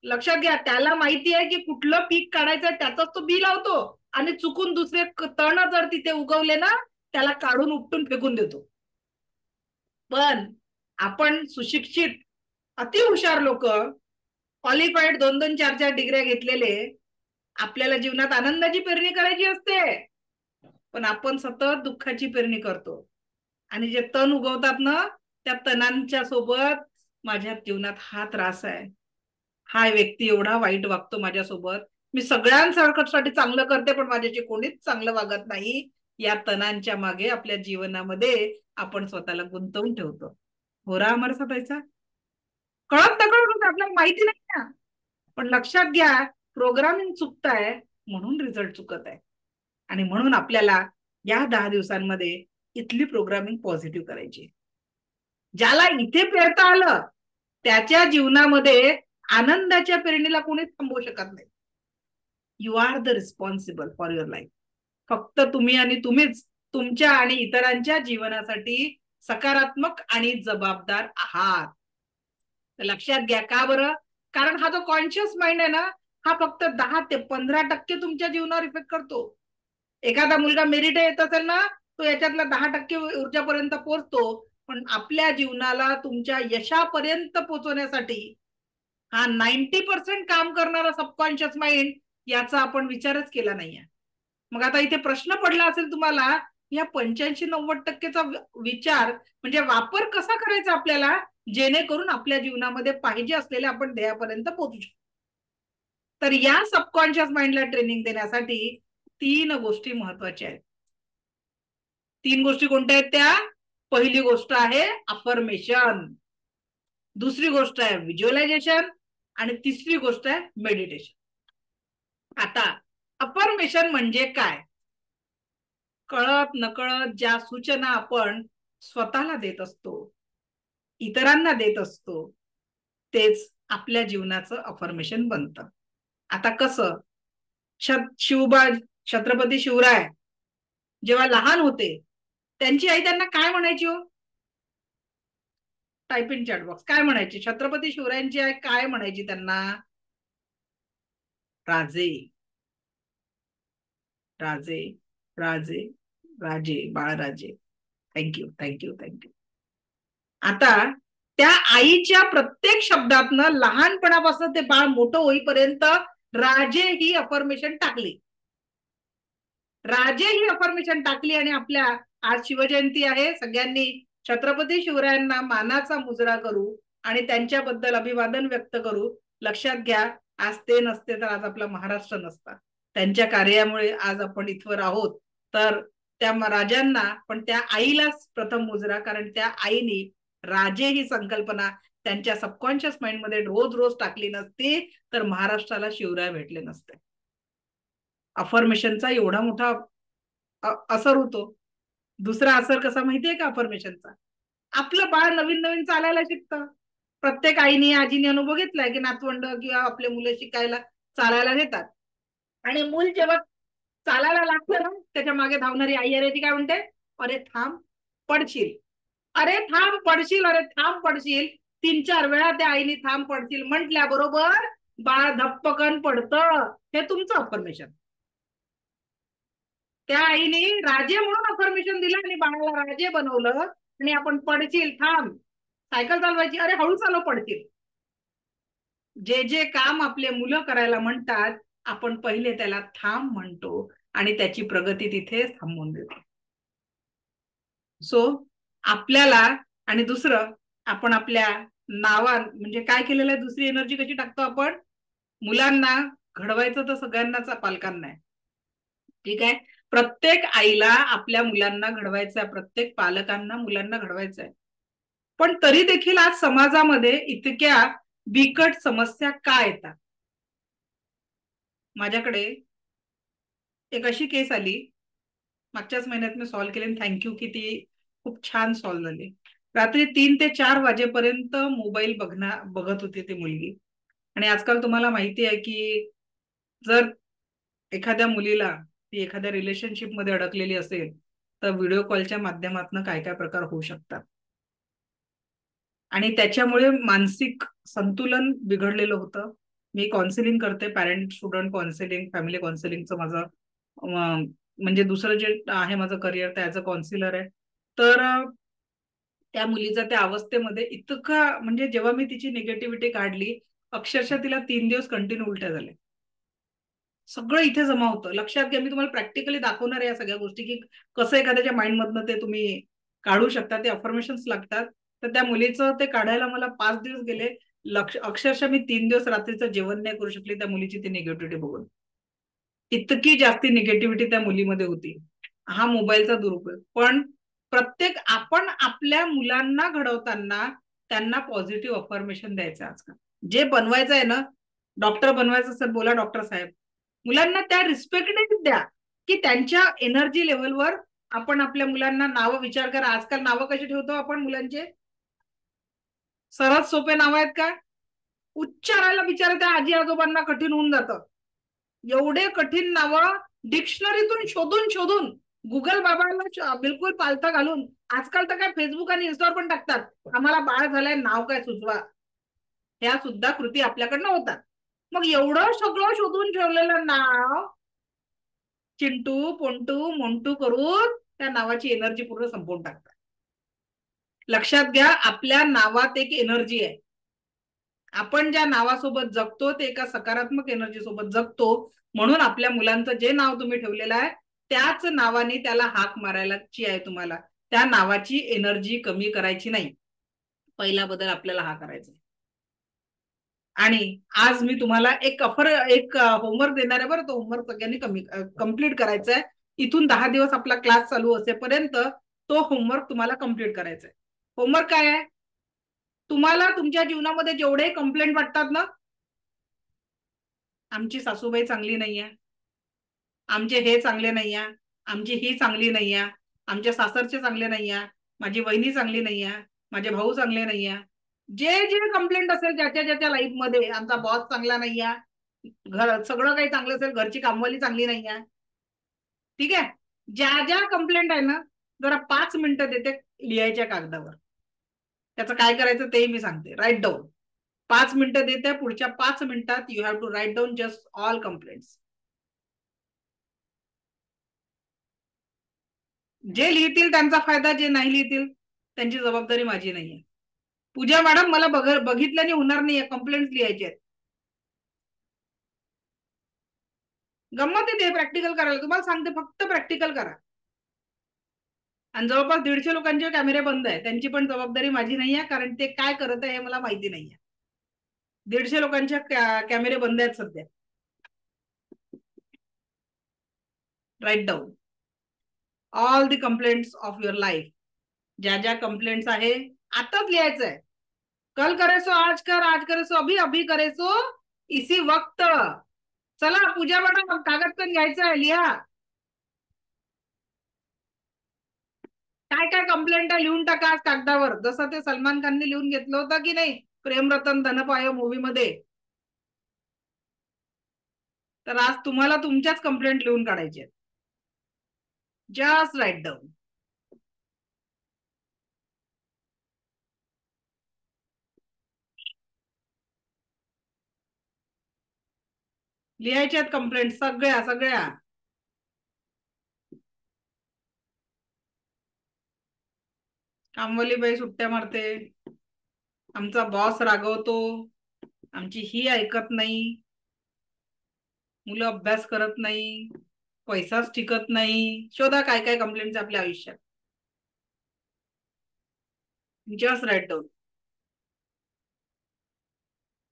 लक्षात घ्या, त्याला माहिती आहे की कुठलं पीक काढायचं त्याचंच तो बी लावतो. आणि चुकून दुसरे तण जर तिथे उगवले ना, त्याला काढून उपटून फेकून देतो. पण आपण सुशिक्षित, अतिहुशार लोक, क्वालिफाईड, 2-2, 4-4 डिग्र्या घेतलेले, आपल्याला जीवनात आनंदाची पेरणी करायची असते, पण आपण सतत दुःखाची पेरणी करतो. आणि जे तण उगवतात ना, त्या तणांच्या सोबत माझ्या जीवनात हा त्रास आहे, हा व्यक्ती एवढा वाईट वागतो माझ्यासोबत, मी सगळ्यांसाठी चांगलं करते पण माझ्याशी कोणीच चांगलं वागत नाही. या तणांच्या मागे आपल्या जीवनामध्ये आपण स्वतःला गुंतवून ठेवतो. होरा अमर साधायचा कळत नकळत आपल्याला माहिती नाही ना. पण लक्षात घ्या, प्रोग्रामिंग चुकत आहे म्हणून रिझल्ट चुकत आहे. आणि म्हणून आपल्याला या 10 दिवसांमध्ये इथली प्रोग्रामिंग पॉझिटिव्ह करायची. ज्याला इथे पेरता आलं त्याच्या जीवनामध्ये आनंदाच्या पेरणीला कोणीच थांबवू शकत नाही. You are the responsible for your life. फक्त तुम्ही आणि तुम्हीच तुमच्या आणि इतरांच्या जीवनासाठी सकारात्मक आणि जबाबदार आहात. लक्षात घ्या. का बरं? कारण हा जो कॉन्शियस माइंड आहे ना, हा फक्त 10 ते 15% तुमच्या जीवनावर इफेक्ट करतो. एखादा मुलगा मेरिट येत असेल ना, तो याच्यातला 10% ऊर्जापर्यंत पोहोचतो, पण आपल्या जीवनाला तुमच्या यशापर्यंत पोहोचवण्यासाठी हा 90% काम करणारा सबकॉन्शियस माइंड, याचा आपण विचारच केला नाहीये. मग आता इथे प्रश्न पडला असेल तुम्हाला, या 85-90%चा विचार म्हणजे वापर कसा करायचा आपल्याला, जेणेकरून आपल्या जीवनामध्ये पाहिजे असलेल्या आपण ध्येयापर्यंत पोहोचू शकतो. तर या सबकॉन्शियस माइंडला ट्रेनिंग देण्यासाठी 3 गोष्टी महत्वाच्या आहेत. 3 गोष्टी कोणत्या आहेत त्या? पहिली गोष्ट आहे अफर्मेशन, दुसरी गोष्ट आहे व्हिज्युअलायझेशन आणि तिसरी गोष्ट आहे मेडिटेशन. आता अफर्मेशन म्हणजे काय? कळत नकळत ज्या सूचना आपण स्वतःला देत असतो, इतरांना देत असतो, तेच आपल्या जीवनाचं अफर्मेशन बनतं. आता कसं? छत्रपती शिवराय जेव्हा लहान होते, त्यांची आई त्यांना काय म्हणायची हो? Type in chat box. काय म्हणायची? छत्रपती शिवरायांची आई काय म्हणायची त्यांना? राजे, राजे, राजे, राजे, बाळराजे. Thank you, thank you, thank you. आता त्या आईच्या प्रत्येक शब्दातनं लहानपणापासून ते बाळ मोठं होईपर्यंत राजे ही अफर्मेशन टाकली. राजे ही अफर्मेशन टाकली आणि आपल्या आज शिवजयंती आहे, सगळ्यांनी छत्रपती शिवरायांना मानाचा मुजरा करू आणि त्यांच्याबद्दल अभिवादन व्यक्त करू. लक्षात घ्या, आज ते नसते तर आज आपला महाराष्ट्र नसता. त्यांच्या कार्यामुळे आज आपण इथवर आहोत. तर त्या राजांना पण त्या आईलाच प्रथम मुजरा, कारण त्या आईने राजे ही संकल्पना त्यांच्या सबकॉन्शियस माइंड मध्ये रोज रोज टाकली नसती तर महाराष्ट्राला शिवराय भेटले नसते. अफर्मेशनचा एवढा मोठा असर होतो. दुसरा असर कसा माहितीये का अफर्मेशनचा? आपलं बाळ नवीन नवीन चालायला शिकतं. प्रत्येक आईने आजीने अनुभव घेतलाय की नातवंड किंवा आपले मुलं शिकायला चालायला घेतात आणि मूल जेव्हा चालायला लागतं ना, त्याच्या मागे धावणारी आई अरे ती काय म्हणते? अरे थांब पडशील, अरे थांब पडशील, अरे थांब पडशील. 3-4 वेळा त्या आईने थांब पडशील म्हटल्याबरोबर बाळ धप्पकन पडतं. हे तुमचं अफर्मेशन. त्या आईने राजे म्हणून अफर्मेशन दिलं आणि बाळाला राजे बनवलं आणि आपण पडशील थांब, सायकल चालवायची, अरे हळू चालव पडशील. जे जे काम आपले मुलं करायला म्हणतात, आपण पहिले त्याला थांब म्हणतो आणि त्याची प्रगती तिथे थांबवून देतो. सो आपल्याला, आणि दुसरं आपण आपल्या म्हणजे काय केलेलं आहे, दुसरी एनर्जी कशी टाकतो आपण? मुलांना घडवायचं तर सगळ्यांनाच, पालकांना आहे, ठीक आहे. प्रत्येक आईला आपल्या मुलांना घडवायचं आहे, प्रत्येक पालकांना मुलांना घडवायचं आहे. पण तरी देखील आज समाजामध्ये इतक्या बिकट समस्या का येतात? माझ्याकडे एक अशी केस आली, मागच्याच महिन्यात मी सॉल्व्ह केली, थँक्यू की ती खूप छान सॉल्व्ह झाली. रात्री 3 ते 4 वाजेपर्यंत मोबाईल बघत होती ती मुलगी. आणि आजकाल तुम्हाला माहिती आहे की जर एखाद्या मुलीला ती एखाद्या रिलेशनशिप मध्ये अडकलेली असेल तर व्हिडिओ कॉलच्या माध्यमातून काय काय प्रकार होऊ शकतात. आणि त्याच्यामुळे मानसिक संतुलन बिघडलेलं होतं. मी काउन्सिलिंग करते, पॅरेंट स्टुडंट काउन्सिलिंग, फॅमिली काउन्सिलिंगचं माझं म्हणजे दुसरं जे आहे माझं करिअर, ते ऍज अ काउन्सिलर आहे. तर त्या मुलीचा त्या अवस्थेमध्ये इतका, म्हणजे जेव्हा मी तिची निगेटिव्हिटी काढली, अक्षरशः तिला 3 दिवस कंटिन्यू उलट्या झाल्या. सगळं इथे जमा होतं. लक्षात घ्या, मी तुम्हाला प्रॅक्टिकली दाखवणार आहे या सगळ्या गोष्टी की कसं एखाद्याच्या माइंड मधनं ते तुम्ही काढू शकता. ते अफर्मेशन्स लागतात. तर त्या मुलीचं ते काढायला मला 5 दिवस गेले. अक्षरशः मी 3 दिवस रात्रीचं जेवण नाही करू शकले त्या मुलीची ती निगेटिव्हिटी बघून. इतकी जास्ती निगेटिव्हिटी त्या मुलीमध्ये होती. हा मोबाईलचा दुरुपयोग. पण प्रत्येक आपण आपल्या मुलांना घडवताना त्यांना पॉझिटिव्ह अफर्मेशन द्यायचं. आजकाल जे बनवायचं आहे ना, डॉक्टर बनवायचं असेल बोला डॉक्टर साहेब, मुलांना त्या रिस्पेक्टने द्या की त्यांच्या एनर्जी लेवलवर आपण आपल्या मुलांना नावं, विचार करा आजकाल नावं कशी ठेवतो आपण मुलांचे? सरळ सोपे नाव आहेत का? उच्चारायला बिचारा त्या आजी आजोबांना कठीण होऊन जातं. एवढे कठीण नावं डिक्शनरीतून शोधून शोधून, गुगल बाबांना बिलकुल पालथा घालून, आजकाल तर काय फेसबुक आणि इन्स्टावर पण टाकतात, आम्हाला बाळ झालंय नाव काय सुचवा. ह्या सुद्धा कृती आपल्याकडनं होतात. मग एवढं सगळं शोधून ठेवलेलं नाव चिंटू पोंटू मोंटू करून त्या नावाची एनर्जी पूर्ण संपवून टाकतात. लक्षात घ्या, आपल्या नावात एक एनर्जी आहे. आपण ज्या नावासोबत जगतो ते एका सकारात्मक एनर्जी सोबत जगतो. म्हणून आपल्या मुलांचं जे नाव तुम्ही ठेवलेलं आहे त्याच नावाने त्याला हाक मारायची आहे. तुम्हाला त्या नावाची एनर्जी कमी करायची नाही. पहिला बदल आपल्याला हा करायचा. आणि आज मी तुम्हाला एक होमवर्क देणार आहे बरं. तो होमवर्क सगळ्यांनी कम्प्लीट करायचा आहे. इथून 10 दिवस आपला क्लास चालू असेपर्यंत तो होमवर्क तुम्हाला कम्प्लीट करायचा आहे. होमवर्क काय आहे? तुम्हाला तुमच्या जीवनामध्ये जेवढे कंप्लेंट वाटतात ना, आमची सासूबाई चांगली नाहीये, आमचे हे चांगले नाहीये, आमची ही चांगली नाहीये, आमच्या सासरचे चांगले नाहीये, माझी वहिनी चांगली नाहीये, माझे भाऊ चांगले नाहीये, जे जे कंप्लेंट असेल ज्याच्या ज्याच्या लाईफ मध्ये, आमचा बॉस चांगला नाहीये, घर सगळं काही चांगलं असेल, घरची कामवाली चांगली नाहीये, ठीक आहे. ज्या ज्या कंप्लेंट आहे ना, जरा 5 मिनिटं देते लिहायच्या कागदावर. त्याचं काय करायचं ते मी सांगते. Right down. 5 मिनिटं देते. पुढच्या 5 मिनिटात you have to write down just all complaints. जे लिहितील त्यांचा फायदा, जे नाही लिहितील त्यांची जबाबदारी माझी नाहीये. पूजा मॅडम, मला बघितल्याने होणार नाहीये, कंप्लेंट्स लिहायचे आहेत. गंमत येते प्रॅक्टिकल करायला. तुम्हाला सांगते, फक्त प्रॅक्टिकल करा. आणि जवळपास 150 लोकांचे कॅमेरे बंद आहे. त्यांची पण जबाबदारी माझी नाहीये, कारण ते काय करत आहे हे मला माहिती नाहीये. 150 लोकांचे कॅमेरे बंद आहेत सध्या. Write down all the complaints of your life. ज्या ज्या कंप्लेंट्स आहे आताच लिहायचं आहे. कल करे सो आज कर, आज करे सो अभी, अभी करे सो इसी वक्त. चला पूजा मॅडम, कागद पेन घ्यायचं आहे, लिहा. काय काय कंप्लेंट आहे लिहून टाका आज कागदावर. जसं ते सलमान खानने लिहून घेतलं होतं की नाही प्रेम रतन धनपायो मूवी मध्ये. तर आज तुम्हाला तुमच्याच कंप्लेंट लिहून काढायचे आहेत. Just write down. लिहायच्या आहेत कंप्लेंट सगळ्या सगळ्या. कामवाली बाई सुट्ट्या मारते, आमचा बॉस रागवतो, आमची ही ऐकत नाही, मुलं अभ्यास करत नाही, पैसाच टिकत नाही. शोधा काय काय कंप्लेंट्स आपल्या आयुष्यात. Just write down.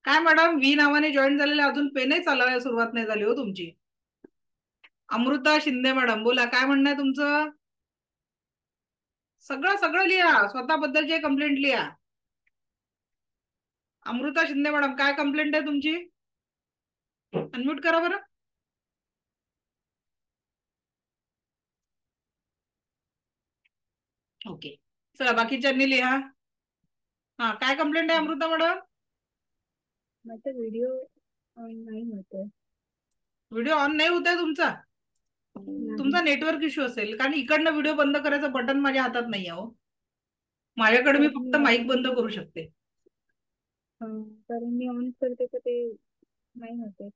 काय मॅडम, व्ही नावाने जॉईन झालेले अजून पेनही चालवायला सुरुवात नाही झाली हो तुमची. अमृता शिंदे मॅडम, बोला काय म्हणणं आहे तुमचं? सगळं सगळं लिहा, स्वतःबद्दलची कंप्लेंट लिहा. अमृता शिंदे मॅडम, काय कंप्लेंट आहे तुमची? अनम्यूट करा बरं. ओके, चला बाकीच्यांनी लिहा. हा, काय कंप्लेंट आहे अमृता मॅडम? माझा व्हिडिओ नाही होतोय. व्हिडिओ ऑन नाही होत आहे तुमचा? तुमचा नेटवर्क इश्यू असेल, कारण इकडनं व्हिडिओ बंद करायचं बटन माझ्या हातात नाही आहे हो. माझ्याकडे मी फक्त माईक बंद करू शकते. तर मी ऑन करते तर ते नाही होते.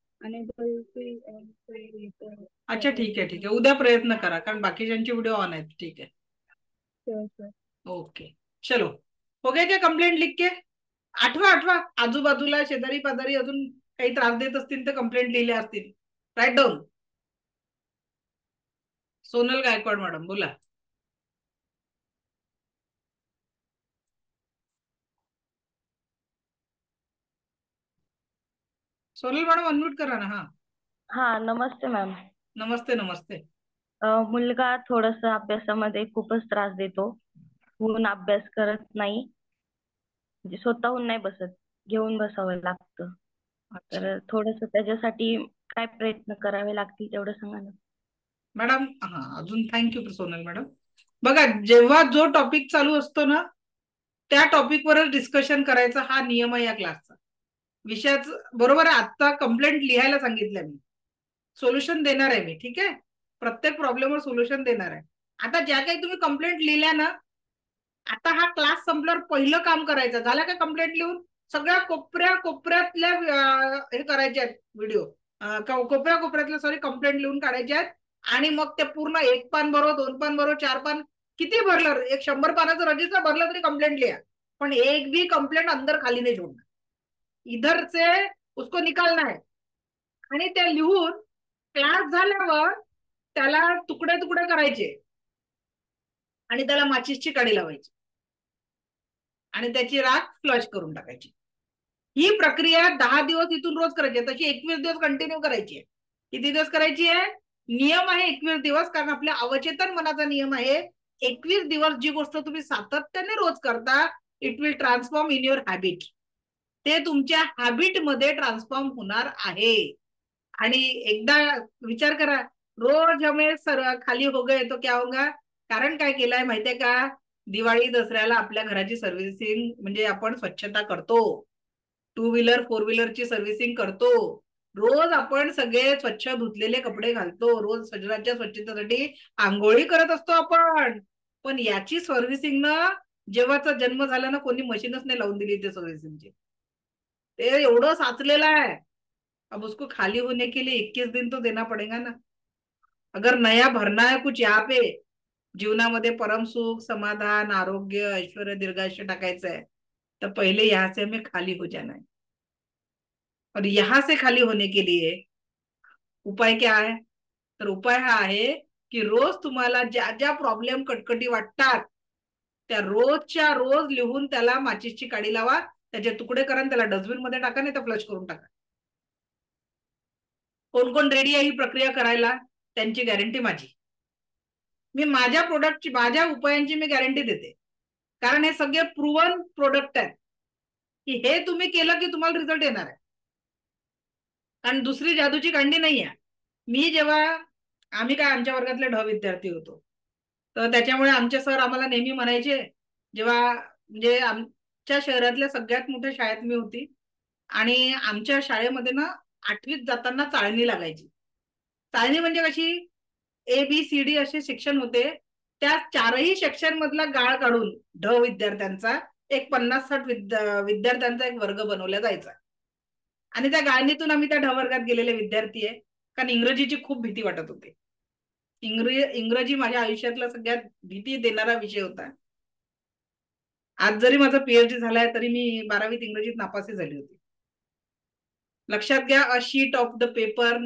अच्छा, ठीक आहे ठीक आहे. उद्या प्रयत्न करा, कारण बाकीच्यांचे व्हिडिओ ऑन आहेत. ठीक आहे, ओके. चलो, हो गया क्या कंप्लेंट लिख के? आठवा आजूबाजूला शेजारी पाजारी अजून काही त्रास देत असतील तर कंप्लेंट लिहिल्या असतील. Write down. Sonal Gaikwad madam, बोला. सोनल मॅडम, अनम्यूट करा ना. हा, नमस्ते मॅम. नमस्ते नमस्ते. मुलगा थोडस अभ्यासामध्ये खूपच त्रास देतो. होऊन अभ्यास करत नाही, म्हणजे स्वतःहून नाही बसत, घेऊन बसावं लागतं. तर थोडस त्याच्यासाठी काय प्रयत्न करावे लागतील तेवढं सांगा ना मॅडम. हा, अजून थँक्यू सोनल मॅडम. बघा, जेव्हा जो टॉपिक चालू असतो ना त्या टॉपिकवरच डिस्कशन करायचा हा नियम आहे या क्लासचा. विषयाच बरोबर आहे. आता कंप्लेंट लिहायला सांगितलं मी, सोल्युशन देणार आहे मी. ठीक आहे, प्रत्येक प्रॉब्लेमवर सोल्युशन देणार आहे. आता ज्या काही तुम्ही कंप्लेंट लिहिल्या ना, आता हा क्लास संपल्यावर पहिलं काम करायचं. झालं का कंप्लेंट लिहून? सगळ्या कोपऱ्यातल्या हे करायचे आहेत व्हिडिओ, कोपऱ्यातल्या कंप्लेंट लिहून काढायचे आहेत आणि मग ते पूर्ण 1 पान भरो, 2 पान भरो, 4 पान, किती भरलं, एक 100 पानाचं रजिस्टर भरलं तरी कंप्लेंट लिहा, पण एक भी कंप्लेंट अंदर खाली नाही छोड़ना, इधर से उसको निकालना है. आणि ते लिहून क्लास झाल्यावर त्याला तुकडे तुकडे करायचे आणि त्याला माचीसची काडी लावायची आणि त्याची राख फ्लश करून टाकायची. ही प्रक्रिया 10 दिवस इथून रोज करायची, तशी 21 दिवस कंटिन्यू करायची आहे. किती दिवस करायची आहे? नियम आहे 21 दिवस, कारण आपल्या अवचेतन मनाचा नियम आहे 21 दिवस. जी गोष्ट तुम्ही सातत्याने रोज करता, it will transform in your habit. ते तुमच्या हॅबिट मध्ये ट्रान्सफॉर्म होणार आहे. आणि एकदा विचार करा, रोज हमें सर खाली हो गए तो क्या होगा. कारण काय केलंय माहितीये का, दिवाळी दसऱ्याला आपल्या घराची सर्व्हिसिंग म्हणजे आपण स्वच्छता करतो, 2 व्हीलर 4 व्हीलरची सर्व्हिसिंग करतो, रोज आपण सगळे स्वच्छ धुतलेले कपडे घालतो, रोज शरीराच्या स्वच्छतेसाठी आंघोळी करत असतो आपण. पण याची सर्व्हिसिंग ना, जेव्हाचा जन्म झाला ना, कोणी मशीनच नाही लावून दिली ते सर्व्हिसिंगची. ते एवढं साचलेलं आहे. अब उसको खाली होने के लिए 21 दिन तो देना पड़ेगा ना. अगर नया भरना है कुछ यहाँ पे, जीवनामध्ये परम सुख, समाधान, आरोग्य, ऐश्वर्य, दीर्घायुष्य टाकायचं आहे, तर पहिले यहाँ से हमें खाली हो जाना है. और यहाँ से खाली होने के लिए उपाय क्या आहे? तर उपाय हा आहे की रोज तुम्हाला ज्या ज्या प्रॉब्लेम कटकटी वाटतात त्या रोजच्या रोज लिहून त्याला माचीसची काडी लावा, त्याचे तुकडे करा, त्याला डस्टबिन मध्ये टाका, नाही तर फ्लश करून टाका. कोण कोण रेडी आहे ही प्रक्रिया करायला, त्यांची गॅरंटी माझी. मी माझ्या प्रोडक्टची, माझ्या उपायांची मी गॅरंटी देते, कारण हे सगळे प्रूव्हन प्रोडक्ट आहेत की हे तुम्ही केलं की तुम्हाला रिझल्ट येणार आहे. कारण दुसरी जादूची कांडी नाही आहे. मी जेव्हा, आम्ही काय आमच्या वर्गातले विद्यार्थी होतो, तर त्याच्यामुळे आमचे सर आम्हाला नेहमी म्हणायचे, जेव्हा म्हणजे आमच्या शहरातल्या सगळ्यात मोठ्या शाळेत मी होती आणि आमच्या शाळेमध्ये ना 8वीत जाताना चाळणी लागायची. चाळणी म्हणजे कशी, ABCD असे सेक्शन होते, त्या 4ही सेक्शन मधला गाळ काढून विद्यार्थ्यांचा एक 50-60 विद्यार्थ्यांचा एक वर्ग बनवला जायचा. आणि त्या गाळणीतून आम्ही त्या वर्गात गेलेले विद्यार्थी आहे, कारण इंग्रजीची खूप भीती वाटत होती. इंग्रजी माझ्या आयुष्यातला सगळ्यात भीती देणारा विषय होता. आज जरी माझा PhD झालाय तरी मी 12वीत इंग्रजीत नापासी झाली होती. लक्षात घ्या, a sheet of the paper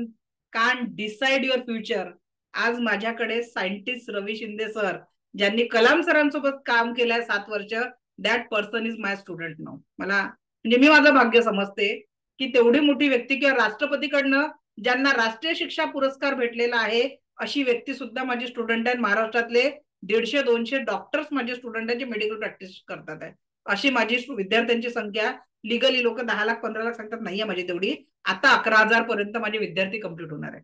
can't decide your future. आज माझ्याकडे सायंटिस्ट रवी शिंदे सर, ज्यांनी कलाम सरांसोबत काम केलंय 7 वर्ष, that person is my student now. मला म्हणजे मी माझं भाग्य समजते की तेवढी मोठी व्यक्ती किंवा राष्ट्रपतीकडनं ज्यांना राष्ट्रीय शिक्षा पुरस्कार भेटलेला आहे, अशी व्यक्ती सुद्धा माझी स्टुडंट आहे. महाराष्ट्रातले 150-200 डॉक्टर्स माझे स्टुडंट आहेत, जे मेडिकल प्रॅक्टिस करतात आहे. अशी माझी विद्यार्थ्यांची संख्या, लिगली लोक 10 लाख 15 लाख सांगतात, नाहीये माझी तेवढी. आता 11,000 पर्यंत माझे विद्यार्थी कंप्लीट होणार आहे.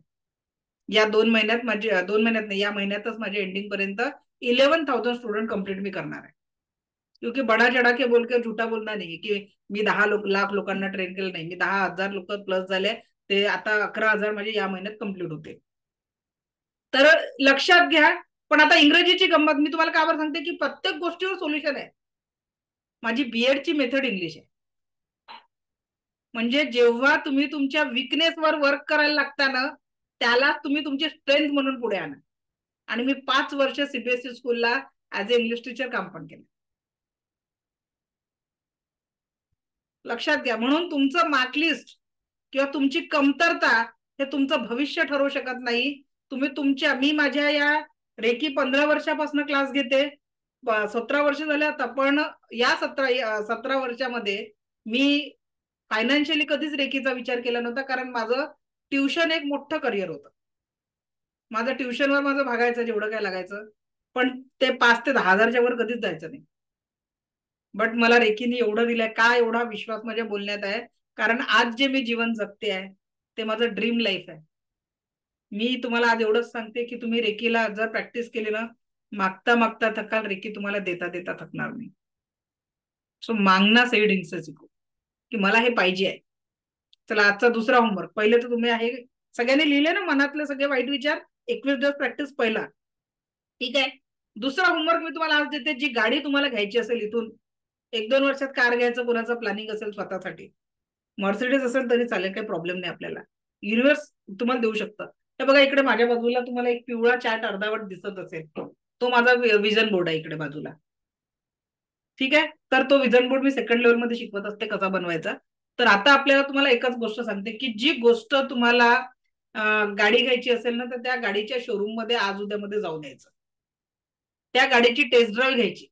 या 2 महिन्यात माझे, 2 महिन्यात नाही, या महिन्यातच माझ्या एंडिंग पर्यंत 11,000 स्टुडंट कंप्लीट मी करणार आहे. क्योंकि बडा चढा के बोल के झूठा बोलना नाही की मी 10 लाख लोकांना ट्रेन केलं, नाही. मी 10,000 लोक प्लस झाले, ते आता 11,000 माझे या महिन्यात कंप्लीट होते. तर लक्षात घ्या. पण आता इंग्रजीची गंमत मी तुम्हाला का बरं सांगते की प्रत्येक गोष्टीवर सोल्युशन आहे. माझी बीएडची मेथड इंग्लिश आहे. म्हणजे जेव्हा तुम्ही तुमच्या विकनेसवर वर्क करायला लागता ना, त्याला तुम्ही तुमची स्ट्रेंथ म्हणून पुढे आणा. आणि मी 5 वर्ष CBSE स्कूलला ऍज अ इंग्लिश टीचर काम पण केलं. लक्षात घ्या. म्हणून तुमचं मार्कलिस्ट किंवा तुमची कमतरता हे तुमचं भविष्य ठरवू शकत नाही. तुम्ही तुमच्या, मी माझ्या या रेकी 15 वर्षापासून क्लास घेते, 17 वर्ष झाले आता, पण या 17 वर्षामध्ये मी फायनान्शियली कधीच रेकीचा विचार केला नव्हता, कारण माझं ट्युशन एक मोठं करिअर होतं. माझं ट्युशनवर माझं भागायचं जेवढं काय लागायचं, पण ते 5 ते 10,000च्या वर कधीच जायचं नाही. बट मला रेकीने एवढं दिलंय, का एवढा विश्वास माझ्या बोलण्यात आहे, कारण आज जे मी जीवन जगते आहे ते माझं ड्रीम लाईफ आहे. मी तुम्हाला आज एवढंच सांगते की तुम्ही रेकीला जर प्रॅक्टिस केली ना, मागता मागता थकाल, रेकी तुम्हाला देता देता थकणार नाही. सो मागना सही ढंग से सीखो की मला हे पाहिजे आहे. चला, आजचा दुसरा होमवर्क. पहिले तर तुम्ही आहे सगळ्यांनी लिहिले ना मनातले सगळे वाईट विचार, 21 दिवस प्रॅक्टिस पहिला, ठीक आहे. दुसरा होमवर्क मी तुम्हाला आज देते. जी गाडी तुम्हाला घ्यायची असेल इथून 1-2 वर्षात, कार घ्यायचं कोणाचं प्लॅनिंग असेल स्वतःसाठी, मर्सिडीज असेल तरी चालेल, काही प्रॉब्लेम नाही आपल्याला. युनिव्हर्स तुम्हाला देऊ शकतं. हे बघा इकडे माझ्या बाजूला तुम्हाला एक पिवळा चार्ट अर्धावट दिसत असेल, तो माझा विजन बोर्ड आहे इकडे बाजूला. ठीक आहे, तर तो विजन बोर्ड मी सेकंड लेवल मध्ये शिकवत असते कसा बनवायचा. तर आता आपल्याला तुम्हाला एकच गोष्ट सांगते की जी गोष्ट तुम्हाला गाडी घ्यायची असेल ना, तर त्या गाडीच्या शोरूम मध्ये आज उद्यामध्ये जाऊन यायचं, त्या गाडीची टेस्ट ड्राईव्ह घ्यायची,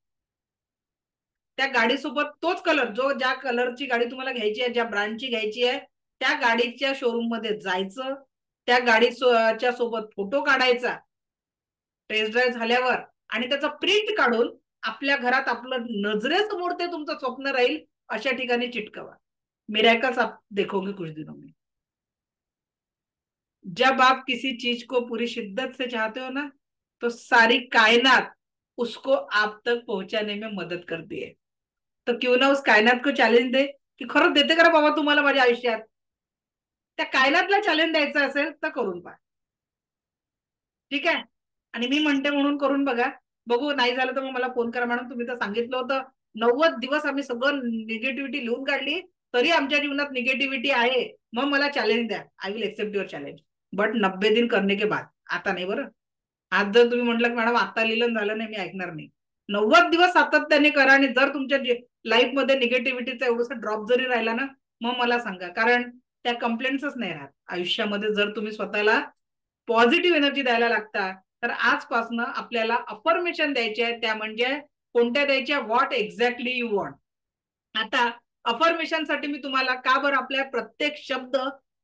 त्या गाडीसोबत तोच कलर, ज्या कलरची गाडी तुम्हाला घ्यायची आहे, ज्या ब्रँडची घ्यायची आहे, त्या गाडीच्या शोरूम मध्ये जायचं, त्या गाडीच्या सोबत फोटो काढायचा टेस्ट ड्राईव्ह झाल्यावर, आणि त्याचा प्रिंट काढून आपल्या घरात आपलं नजरेसमोर ते तुमचं स्वप्न राहील अशा ठिकाणी चिटकवा. मिरेकल्स आप देखोगे कुछ दिनों में. जब आप किसी चीज को पूरी शिद्दत से चाहते हो ना, तो सारी कायनात उसको आप तक पहुंचाने में मदद करती है. तो क्यों ना उस कायनात को चॅलेंज दे की खरंच देते का बाबा तुम्हाला माझ्या आयुष्यात. त्या कायनातला चॅलेंज द्यायचा असेल तर करून पहा. ठीक आहे, आणि मी म्हणते म्हणून करून बघा, बघू नाही झालं तर मग मला फोन करा. मॅडम तुम्ही तर सांगितलं होतं 90 दिवस आम्ही सगळं निगेटिव्हिटी लिहून काढली, तरी आमच्या जीवनात निगेटिव्हिटी आहे, मग मला चॅलेंज द्या. I will accept your challenge, but 90 दिन करने के बाद. आता नाही बरं. आज जर तुम्ही म्हटलं की मॅडम आता लिहिलं झालं नाही, मी ऐकणार नाही. 90 दिवस सातत्याने करा, आणि जर तुमच्या लाईफ मध्ये निगेटिव्हिटीचा एवढसा ड्रॉप जरी राहिला ना, मग मला सांगा, कारण त्या कंप्लेंट्सच नाही राहत आयुष्यामध्ये. जर तुम्ही स्वतःला पॉझिटिव्ह एनर्जी द्यायला लागता, तर आजपासून आपल्याला अफर्मेशन द्यायचे आहे. त्या म्हणजे कोणत्या द्यायच्या, व्हॉट एक्झॅक्टली यू वॉन्ट. आता अफर्मेशन साठी मी तुम्हाला का बरं, आपल्या प्रत्येक शब्द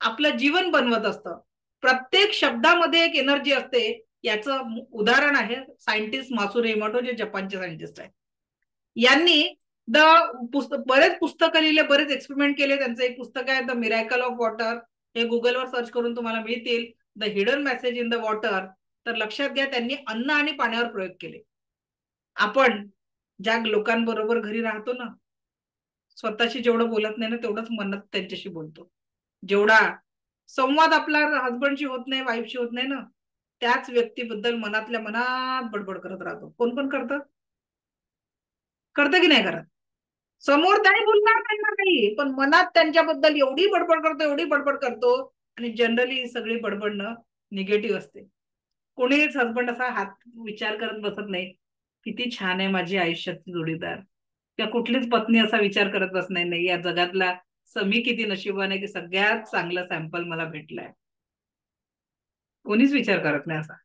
आपलं जीवन बनवत असतं, प्रत्येक शब्दामध्ये एक एनर्जी असते. याचं उदाहरण आहे सायंटिस्ट मासुरो इमोटो, जे जपानचे सायंटिस्ट आहेत. यांनी बरेच पुस्तकं लिहिले, बरेच एक्सपेरिमेंट केले. त्यांचं एक पुस्तक आहे द मिरॅकल ऑफ वॉटर, हे गुगलवर सर्च करून तुम्हाला मिळतील. The hidden message in the water. तर लक्षात घ्या, त्यांनी अन्न आणि पाण्यावर प्रयोग केले. आपण ज्या लोकांबरोबर घरी राहतो ना, स्वतःशी जेवढं बोलत नाही ना, तेवढंच मनात त्यांच्याशी बोलतो. जेवढा संवाद आपला हसबंडशी होत नाही, वाईफशी होत नाही ना, त्याच व्यक्तीबद्दल मनातल्या मनात बडबड करत राहतो. कोण कोण करतं की नाही करत? समोर नाही बोलणार त्यांना काही, पण मनात त्यांच्याबद्दल एवढी बडबड करतो, एवढी बडबड करतो. आणि जनरली सगळी बडबडणं निगेटिव्ह असते. कोणीच हसबंड असा हात विचार करत बसत नाही किती छान आहे माझी आयुष्यातली जोडीदार, किंवा कुठलीच पत्नी असा विचार करत बसणार नाही या जगातला मी किती नशिबान आहे की सगळ्यात चांगलं सॅम्पल मला भेटलंय. कोणीच विचार करत नाही असा.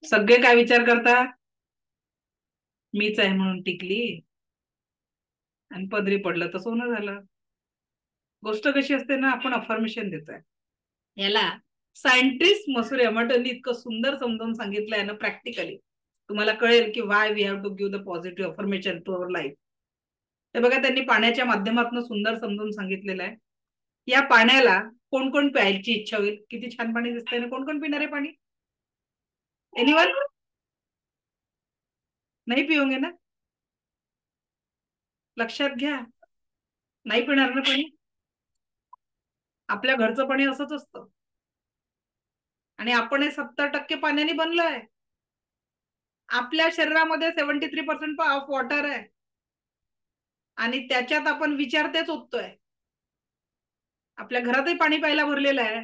सगळे काय विचार करता, मीच आहे म्हणून टिकली आणि पदरी पडलं तर सोनं झालं. गोष्ट कशी असते ना, आपण अफर्मेशन देतोय. याला सायंटिस्ट मासुरो इमोटोनी इतकं सुंदर समजावून सांगितलंय ना, प्रॅक्टिकली तुम्हाला कळेल की why we have to give the positive affirmation to our life. ते बघा, त्यांनी पाण्याच्या माध्यमातून सुंदर समजावून सांगितलेलं आहे. या पाण्याला कोण कोण प्यायची इच्छा होईल? किती छान पाणी दिसतंय ना. कोण कोण पिणार आहे पाणी? एनीवन? नाही पिओगे ना? लक्षात घ्या, नाही पिणार ना पाणी. आपल्या घरचं पाणी असंच असतं, आणि आपण हे 70% पाण्याने बनलोय. आपल्या शरीरामध्ये 73% ऑफ वॉटर आहे, आणि त्याच्यात आपण विचार तेच ओततोय. आपल्या घरातही पाणी प्यायला भरलेलं आहे.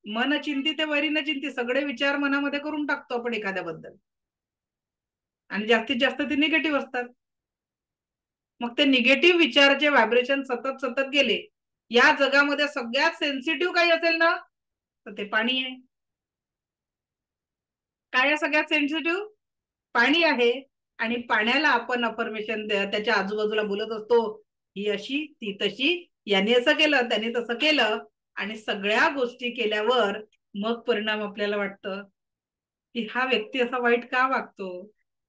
मन चिंती ते वैरी न चिंती, सगळे विचार मनामध्ये करून टाकतो आपण एखाद्याबद्दल, आणि जास्तीत जास्त ते निगेटिव्ह असतात. मग ते निगेटिव्ह विचाराचे व्हायब्रेशन सतत सतत गेले. या जगामध्ये सगळ्यात सेन्सिटिव्ह काही असेल ना, तर ते पाणी आहे. काय आहे सगळ्यात सेन्सिटिव्ह? पाणी आहे. आणि पाण्याला आपण अफर्मेशन त्याच्या आजूबाजूला बोलत असतो, ही अशी ती तशी, याने असं केलं त्याने तसं केलं, आणि सगळ्या गोष्टी केल्यावर मग परिणाम आपल्याला वाटतं की हा व्यक्ती असा वाईट का वागतो.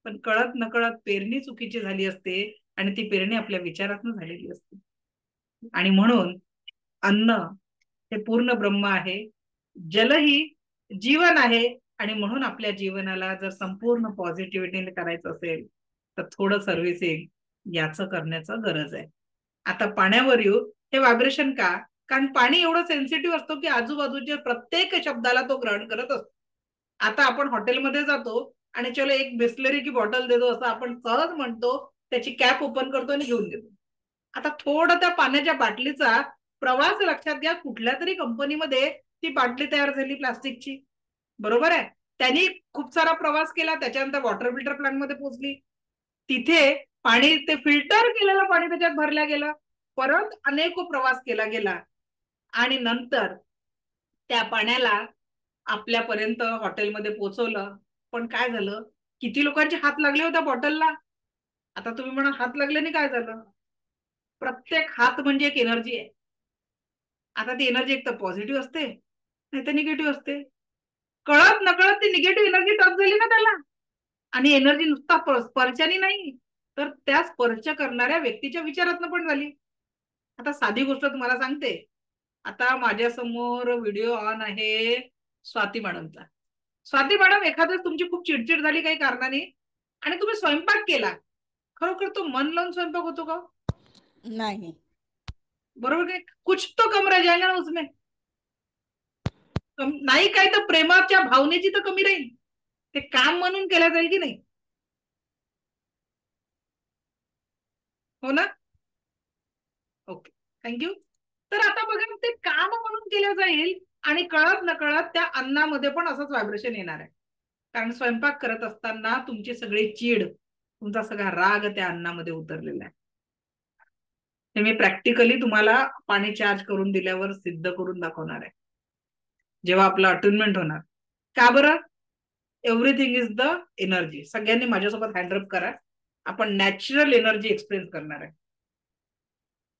पण कळत नकळत पेरणी चुकीची झाली असते, आणि ती पेरणी आपल्या विचारातून झालेली असते. आणि म्हणून अन्न हे पूर्ण ब्रह्म आहे, जल ही जीवन आहे. आणि म्हणून आपल्या जीवनाला जर संपूर्ण पॉझिटिव्हिटीने करायचं असेल तर थोडं सर्व्हिसिंग याचं करण्याचं गरज आहे. आता पाण्यावर येऊ. हे व्हायब्रेशन का? कारण पाणी एवढं सेन्सिटिव्ह असतो की आजूबाजूच्या प्रत्येक शब्दाला तो ग्रहण करत असतो. आता आपण हॉटेलमध्ये जातो आणि चलो एक बिस्लरी की बॉटल देतो असं आपण सहज म्हणतो, त्याची कॅप ओपन करतो आणि घेऊन देतो. आता थोडं त्या पाण्याच्या बाटलीचा प्रवास लक्षात घ्या. कुठल्या तरी कंपनीमध्ये ती बाटली तयार झाली प्लास्टिकची, बरोबर आहे. त्यांनी खूप सारा प्रवास केला, त्याच्यानंतर वॉटर फिल्टर प्लांट मध्ये पोहोचली. तिथे पाणी, ते फिल्टर केलेलं पाणी त्याच्यात भरल्या गेलं, परत अनेक प्रवास केला गेला आणि नंतर त्या पाण्याला आपल्यापर्यंत हॉटेलमध्ये पोहोचवलं. पण काय झालं, किती लोकांचे हात लागले होत्या बॉटलला. आता तुम्ही म्हणा हात लागल्याने काय झालं, प्रत्येक हात म्हणजे एक एनर्जी आहे. आता ती एनर्जी एक तर पॉझिटिव्ह असते नाही तर निगेटिव्ह असते. कळत नकळत ती निगेटिव्ह एनर्जी टच झाली ना त्याला, आणि एनर्जी नुसता स्पर्शाने नाही तर त्या स्पर्श करणाऱ्या व्यक्तीच्या विचारातनं पण झाली. आता साधी गोष्ट तुम्हाला सांगते. आता माझ्या समोर व्हिडिओ ऑन आहे स्वाती मॅडमचा. स्वाती मॅडम, एखाद्या तुमची खूप चिडचिड झाली काही कारणाने आणि तुम्ही स्वयंपाक केला, खरोखर तो मन लावून स्वयंपाक होतो का? नाही. बरोबर काय? कुछ तो कम रह जाएगा ना उसमें. नाही काय तर प्रेमाच्या भावनेची तर कमी राहील. ते काम म्हणून केलं जाईल की नाही, हो ना? Okay, thank you. तर आता बघा, ते काम म्हणून केलं जाईल आणि कळत नकळत त्या अन्नामध्ये पण असंच व्हायब्रेशन येणार आहे. कारण स्वयंपाक करत असताना तुमची सगळी चीड, तुमचा सगळा राग त्या अन्नामध्ये उतरलेला आहे. हे मी प्रॅक्टिकली तुम्हाला पाणी चार्ज करून दिल्यावर सिद्ध करून दाखवणार आहे, जेव्हा आपलं अटुनमेंट होणार. का बरं? Everything is the energy. सगळ्यांनी माझ्यासोबत हँडअप करा. आपण नॅचरल एनर्जी एक्सपिरियन्स करणार आहे.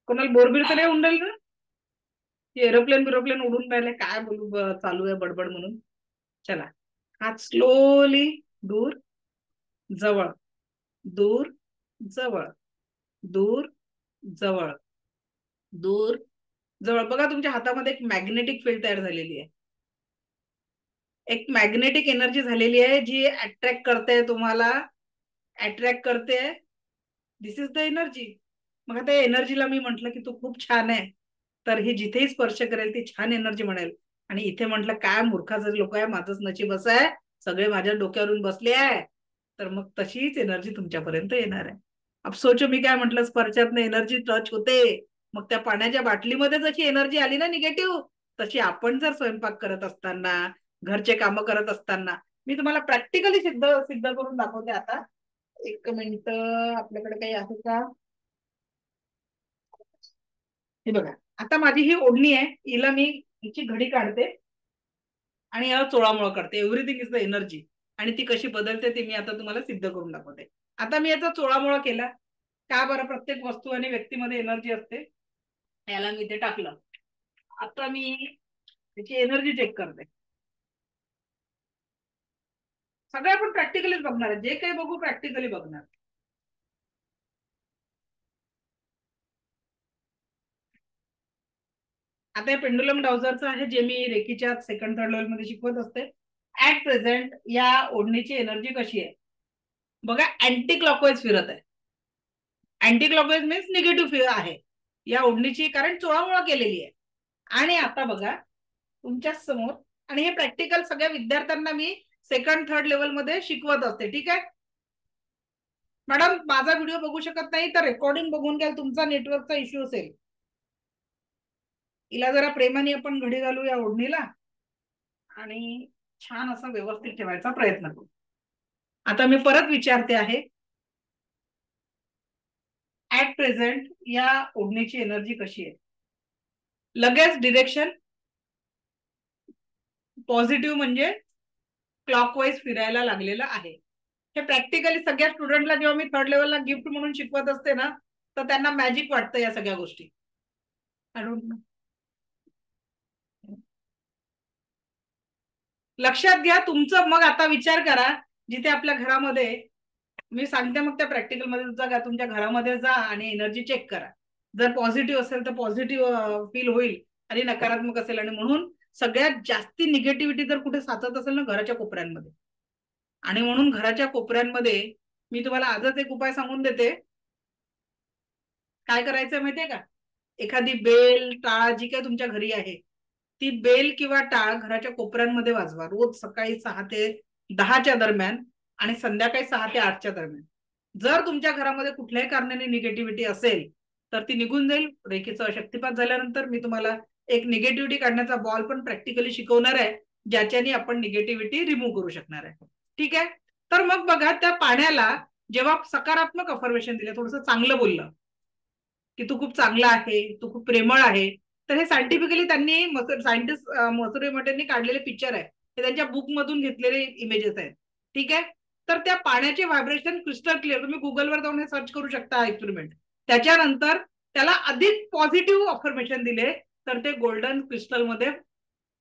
कोणाला बोरबीर तर नाही उंडल ना, एरोप्लेन बिरोप्लेन उडून राहिले, काय बोलू चालू आहे बडबड म्हणून. चला, हात स्लोली दूर जवळ, दूर जवळ, दूर जवळ, दूर जवळ. बघा, तुमच्या हातामध्ये एक मॅग्नेटिक फील्ड तयार झालेली आहे, एक मॅग्नेटिक एनर्जी झालेली आहे जी अट्रॅक्ट करते तुम्हाला, अट्रॅक्ट करते. दिस इज द एनर्जी. मग आता एनर्जीला मी म्हंटल की तू खूप छान आहे, तर ही जिथेही स्पर्श करेल ती छान एनर्जी म्हणेल. आणि इथे म्हटलं काय मूर्खाचे लोक आहे, माझंच नशीब असं आहे, सगळे माझ्या डोक्यावरून बसले आहे, तर मग तशीच एनर्जी तुमच्यापर्यंत येणार आहे. अब सोचो, मी काय म्हटलं, स्पर्शातनं एनर्जी टच होते. मग त्या पाण्याच्या बाटलीमध्ये जशी एनर्जी आली ना निगेटिव्ह, तशी आपण जर स्वयंपाक करत असताना, घरचे कामं करत असताना, मी तुम्हाला प्रॅक्टिकली सिद्ध करून दाखवते. आता 1 मिनिट, आपल्याकडे काही आहे का? हे बघा, आता माझी ही ओढणी आहे, हिला मी हिची घडी काढते आणि याला चोळामोळा करते. Everything is the energy. आणि ती कशी बदलते ते मी आता तुम्हाला सिद्ध करून दाखवते. आता मी याचा चोळामोळा केला. का बरं? प्रत्येक वस्तू आणि व्यक्तीमध्ये एनर्जी असते. याला मी इथे टाकलं. आता मी त्याची एनर्जी चेक करते. सगळं आपण प्रॅक्टिकलीच बघणार आहे, जे काही बघू प्रॅक्टिकली बघणार. आता हे पेंडुलम डाउझरचं आहे, जे मी रेकीच्या 2nd-3rd लेवल मध्ये शिकवत असते. ऍट प्रेझेंट या ओढणीची एनर्जी कशी आहे बघा, अँटी क्लॉकवाईज फिरत आहे. अँटी क्लॉकवाईज मीन्स निगेटिव्ह आहे या ओढणीची, कारण चोळामोळा केलेली आहे. आणि आता बघा तुमच्या समोर, आणि हे प्रॅक्टिकल सगळ्या विद्यार्थ्यांना मी 2nd-3rd लेवल मध्ये शिकवत असते. ठीक आहे मॅडम, माझा व्हिडिओ बघू शकत नाही तर रेकॉर्डिंग बघून घ्या, तुमचा नेटवर्कचा इश्यू असेल. हिला जरा प्रेमाने आपण घडी घालू या ओढणीला आणि छान असं व्यवस्थित ठेवायचा प्रयत्न करू. आता मी परत विचारते आहे, ऍट प्रेझेंट या ओढणीची एनर्जी कशी आहे? लगेच डिरेक्शन पॉझिटिव्ह म्हणजे क्लॉकवाईज फिरायला लागलेलं आहे. हे प्रॅक्टिकली सगळ्या स्टुडंटला जेव्हा मी 3rd लेवलला गिफ्ट म्हणून शिकवत असते ना, तर त्यांना मॅजिक वाटतं या सगळ्या गोष्टी. लक्षात घ्या तुमचं. मग आता विचार करा, जिथे आपल्या घरामध्ये मी सांगते, मग त्या प्रॅक्टिकल मध्ये जा, तुमच्या घरामध्ये जा आणि एनर्जी चेक करा. जर पॉझिटिव्ह असेल तर पॉझिटिव्ह फील होईल आणि नकारात्मक असेल. आणि म्हणून सगळ्यात जास्ती निगेटिव्हिटी जर कुठे साचत असेल ना, घराच्या कोपऱ्यांमध्ये. आणि म्हणून घराच्या कोपऱ्यांमध्ये मी तुम्हाला आजच एक उपाय सांगून देते. काय करायचं माहितीये का? एखादी बेल, टाळ जी काही तुमच्या घरी आहे, ती बेल किंवा टाळ घराच्या कोपऱ्यांमध्ये वाजवा. रोज सकाळी 6 ते 10च्या दरम्यान आणि संध्याकाळी 6 ते 8च्या दरम्यान. जर तुमच्या घरामध्ये कुठल्याही कारणाने निगेटिव्हिटी असेल तर ती निघून जाईल. रेकीचा शक्तिपात झाल्यानंतर मी तुम्हाला एक निगेटिव्हिटी काढण्याचा बॉल पण प्रॅक्टिकली शिकवणार आहे, ज्याच्याने आपण निगेटिव्हिटी रिमूव्ह करू शकणार आहे. ठीक आहे. तर मग बघा, त्या पाण्याला जेव्हा सकारात्मक अफर्मेशन दिलं, थोडस चांगलं बोललं की तू खूप चांगला आहे, तू खूप प्रेमळ आहे, तर हे सायंटिफिकली त्यांनी सायंटिस्ट मसुरे मटेंनी काढलेले पिक्चर आहे, हे त्यांच्या बुक मधून घेतलेले इमेजेस आहेत. ठीक आहे. तर त्या पाण्याचे व्हायब्रेशन क्रिस्टल क्लिअर, तुम्ही गुगलवर जाऊन हे सर्च करू शकता एक्सपेरिमेंट. त्याच्यानंतर त्याला अधिक पॉझिटिव्ह अफर्मेशन दिले, तर ते गोल्डन क्रिस्टलमध्ये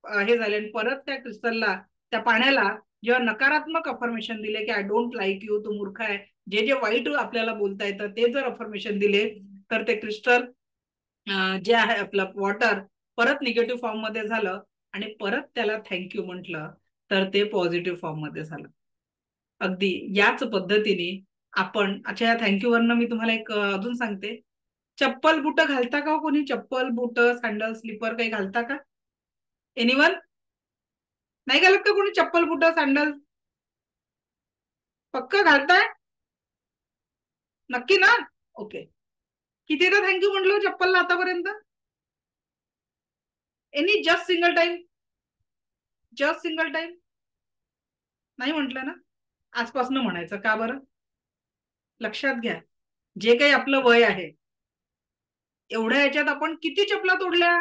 हे झाले. आणि परत त्या क्रिस्टलला, त्या पाण्याला जेव्हा नकारात्मक अफर्मेशन दिले की आय डोंट लाईक यू, तू मूर्ख आहे, जे जे वाईट आपल्याला बोलता येतं ते जर अफर्मेशन दिले, तर ते क्रिस्टल जे आहे आपलं वॉटर परत निगेटिव्ह फॉर्म मध्ये झालं, आणि परत त्याला थँक्यू म्हटलं, तर ते पॉझिटिव्ह फॉर्म मध्ये झालं. अगदी याच पद्धतीने आपण, अच्छा, या थँक्यू वरनं मी तुम्हाला एक अजून सांगते. चप्पल बुट घालता का कोणी? चप्पल बुट, सँडल, स्लीपर काही घालता का? एनिवन? नाही घालत का कोणी चप्पल बुट सँडल? पक्क घालताय? नक्की ना? ओके. कितीदा थँक्यू म्हटलं चप्पलला आतापर्यंत? Any just single time? Just single time नाही म्हटलं ना? आजपासून म्हणायचं. का बरं? लक्षात घ्या, जे काही आपलं वय आहे, एवढ्या याच्यात आपण किती चपला तोडल्या,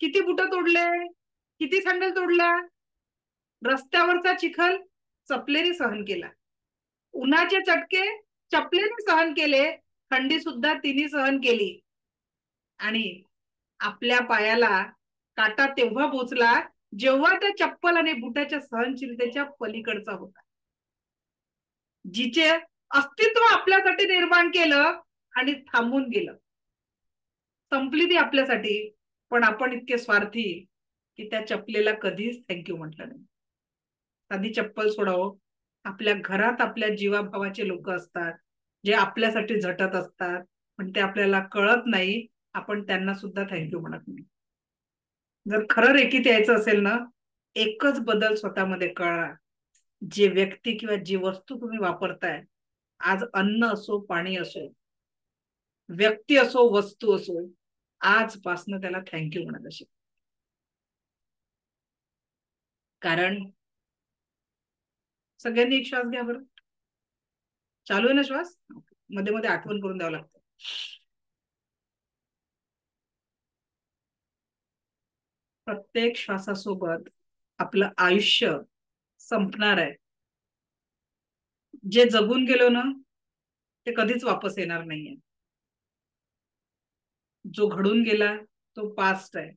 किती बुट तोडले, किती सँडल तोडल्या, रस्त्यावरचा चिखल चपलेने सहन केला, उन्हाचे चटके चपलेने सहन केले, थंडी सुद्धा तिने सहन केली, आणि आपल्या पायाला काटा तेव्हा बोचला जेव्हा त्या चप्पल आणि बुटाच्या सहनशीलतेच्या पलीकडचा होता. जिचे अस्तित्व आपल्यासाठी निर्माण केलं आणि थांबून गेलं, संपली ती आपल्यासाठी, पण आपण इतके स्वार्थी की त्या चपलेला कधीच थँक्यू म्हटलं नाही. साधी चप्पल सोडावं, आपल्या घरात आपल्या जीवाभावाचे लोक असतात, जे आपल्यासाठी झटत असतात, पण ते आपल्याला कळत नाही, आपण त्यांना सुद्धा थँक्यू म्हणत नाही. जर खरं रेखीत यायचं असेल ना, एकच बदल स्वतःमध्ये कळा. जे व्यक्ती किंवा जी वस्तू तुम्ही वापरताय, आज अन्न असो, पाणी असो, व्यक्ती असो, वस्तू असो, आजपासनं त्याला थँक्यू म्हणत असेल. कारण सगळ्यांनी एक श्वास घ्या बरं. चालू आहे ना श्वास? मध्ये मध्ये आठवण करून द्यावं लागतं. प्रत्येक श्वासासोबत आपलं आयुष्य संपणार आहे. जे जगून गेलो ना, ते कधीच वापस येणार नाहीये. जो घडून गेला तो पास्ट आहे,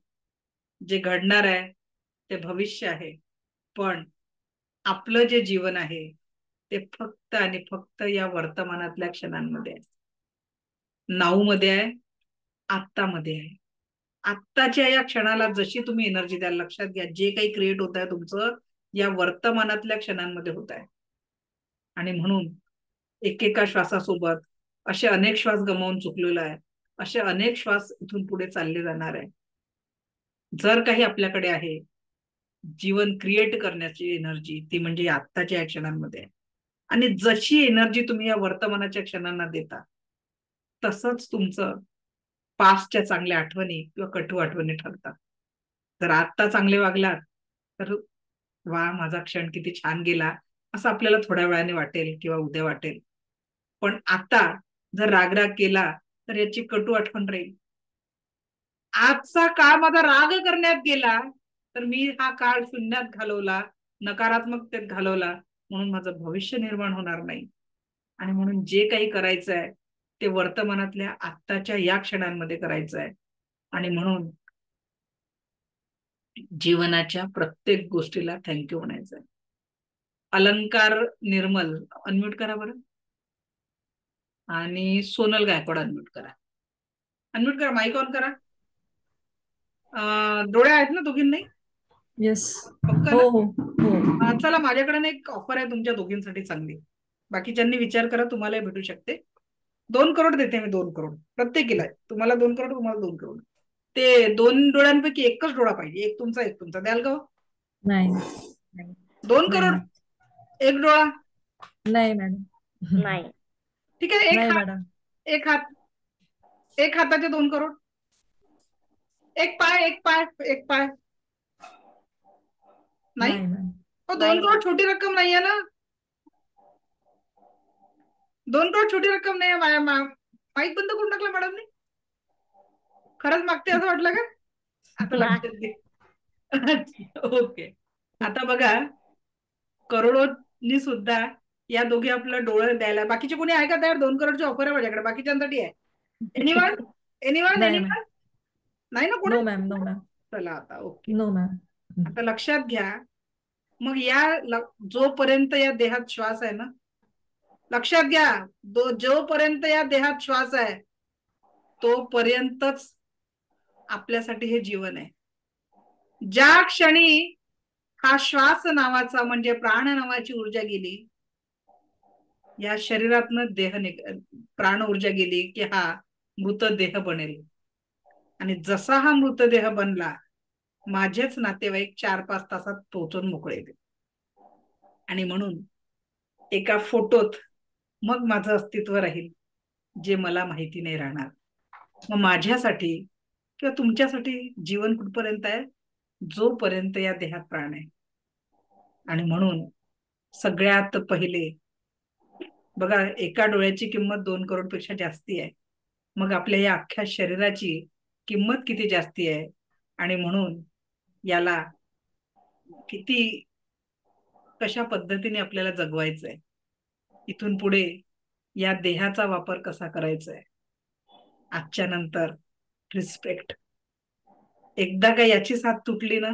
जे घडणार आहे ते भविष्य आहे, पण आपलं जे जीवन आहे ते फक्त आणि फक्त या वर्तमानातल्या क्षणांमध्ये आहे, नाऊ मध्ये आहे, आत्तामध्ये आहे. आत्ताच्या या क्षणाला जशी तुम्ही एनर्जी द्याल, लक्षात घ्या, जे काही क्रिएट होत आहे तुमचं या वर्तमानातल्या क्षणांमध्ये होत आहे. आणि म्हणून एकेका श्वासासोबत असे अनेक श्वास गमावून चुकलेला आहे, असे अनेक श्वास इथून पुढे चालले जाणार आहे. जर काही आपल्याकडे आहे जीवन क्रिएट करण्याची एनर्जी, ती म्हणजे आत्ताच्या या क्षणांमध्ये आहे. आणि जशी एनर्जी तुम्ही या वर्तमानाच्या क्षणांना देता, तसंच तुमचं पास्टच्या चांगल्या आठवणी किंवा कटू आठवणी ठरतात. जर आत्ता चांगले वागलात तर वा, माझा क्षण किती छान गेला, असं आपल्याला थोड्या वेळाने वाटेल किंवा उद्या वाटेल. पण आता जर रागराग केला तर याची कटू आठवण राहील. आजचा काळ माझा राग करण्यात गेला, तर मी हा काळ शून्यात घालवला, नकारात्मकतेत घालवला, म्हणून माझं भविष्य निर्माण होणार नाही. आणि म्हणून जे काही करायचं आहे ते वर्तमानातल्या आत्ताच्या या क्षणांमध्ये करायचं आहे. आणि म्हणून जीवनाच्या प्रत्येक गोष्टीला थँक्यू म्हणायचं आहे. अलंकार निर्मल अनम्यूट करा बरं, आणि सोनल गायकवाड अनम्यूट करा. अनम्यूट करा, माईक ऑन करा. डोळे आहेत ना दोघींनाही? येस. पक्का हो ना? हो. चला, माझ्याकडे एक ऑफर आहे तुमच्या दोघींसाठी चांगली. बाकीच्यांनी विचार करा, तुम्हालाही भेटू शकते. 2 करोड देते मी, 2 करोड प्रत्येकीला. तुम्हाला 2 करोड, तुम्हाला 2 करोड. ते 2 डोळ्यांपैकी एकच डोळा पाहिजे, एक तुमचा एक तुमचा. द्याल का? नाही 2 करोड एक डोळा? नाही मॅडम. नाही. ठीक आहे, नाही मॅडम. एक हात, एक हाताचे 2 करोड. एक पाय एक पाय एक पाय. नाही नाही मॅम. हो, 2 नाही करोड छोटी रक्कम नाहीये ना. 2 करोड छोटी रक्कम नाहीये. माईक बंद करून टाकला मॅडमने. खरंच मागते असं वाटलं का? आता लक्षात घे. ओके. आता बघा, करोडोनी सुद्धा या दोघी आपलं डोळं द्यायला. बाकीचे कोणी आहे का तयार? 2 करोडची ऑफर आहे माझ्याकडे, बाकीच्यांसाठी आहे. एनिवन एनिवन नाही एनिवन? मॅम. नाही ना कोणी? No ma'am. No ma'am. चला आता ओके. No ma'am. आता लक्षात घ्या, मग जोपर्यंत या देहात श्वास आहे ना, लक्षात घ्या, जोपर्यंत या देहात श्वास आहे तोपर्यंतच आपल्यासाठी हे जीवन आहे. ज्या क्षणी हा श्वास नावाचा म्हणजे प्राण नावाची ऊर्जा गेली, या शरीरातनं प्राण ऊर्जा गेली की हा मृतदेह बनेल. आणि जसा हा मृतदेह बनला, माझेच नातेवाईक 4-5 तासात पोहोचून मोकळे येते. आणि म्हणून एका फोटोत मग माझं अस्तित्व राहील, जे मला माहिती नाही राहणार. मग माझ्यासाठी किंवा तुमच्यासाठी जीवन कुठपर्यंत आहे? जोपर्यंत या देहात प्राण आहे. आणि म्हणून सगळ्यात पहिले बघा, एका डोळ्याची किंमत 2 करोड पेक्षा जास्ती आहे. मग आपल्या या अख्ख्या शरीराची किंमत किती जास्ती आहे. आणि म्हणून याला किती कशा पद्धतीने आपल्याला जगवायचंय, इथून पुढे या देहाचा वापर कसा करायचा आहे, आजच्या नंतर रिस्पेक्ट. एकदा का याची साथ तुटली ना,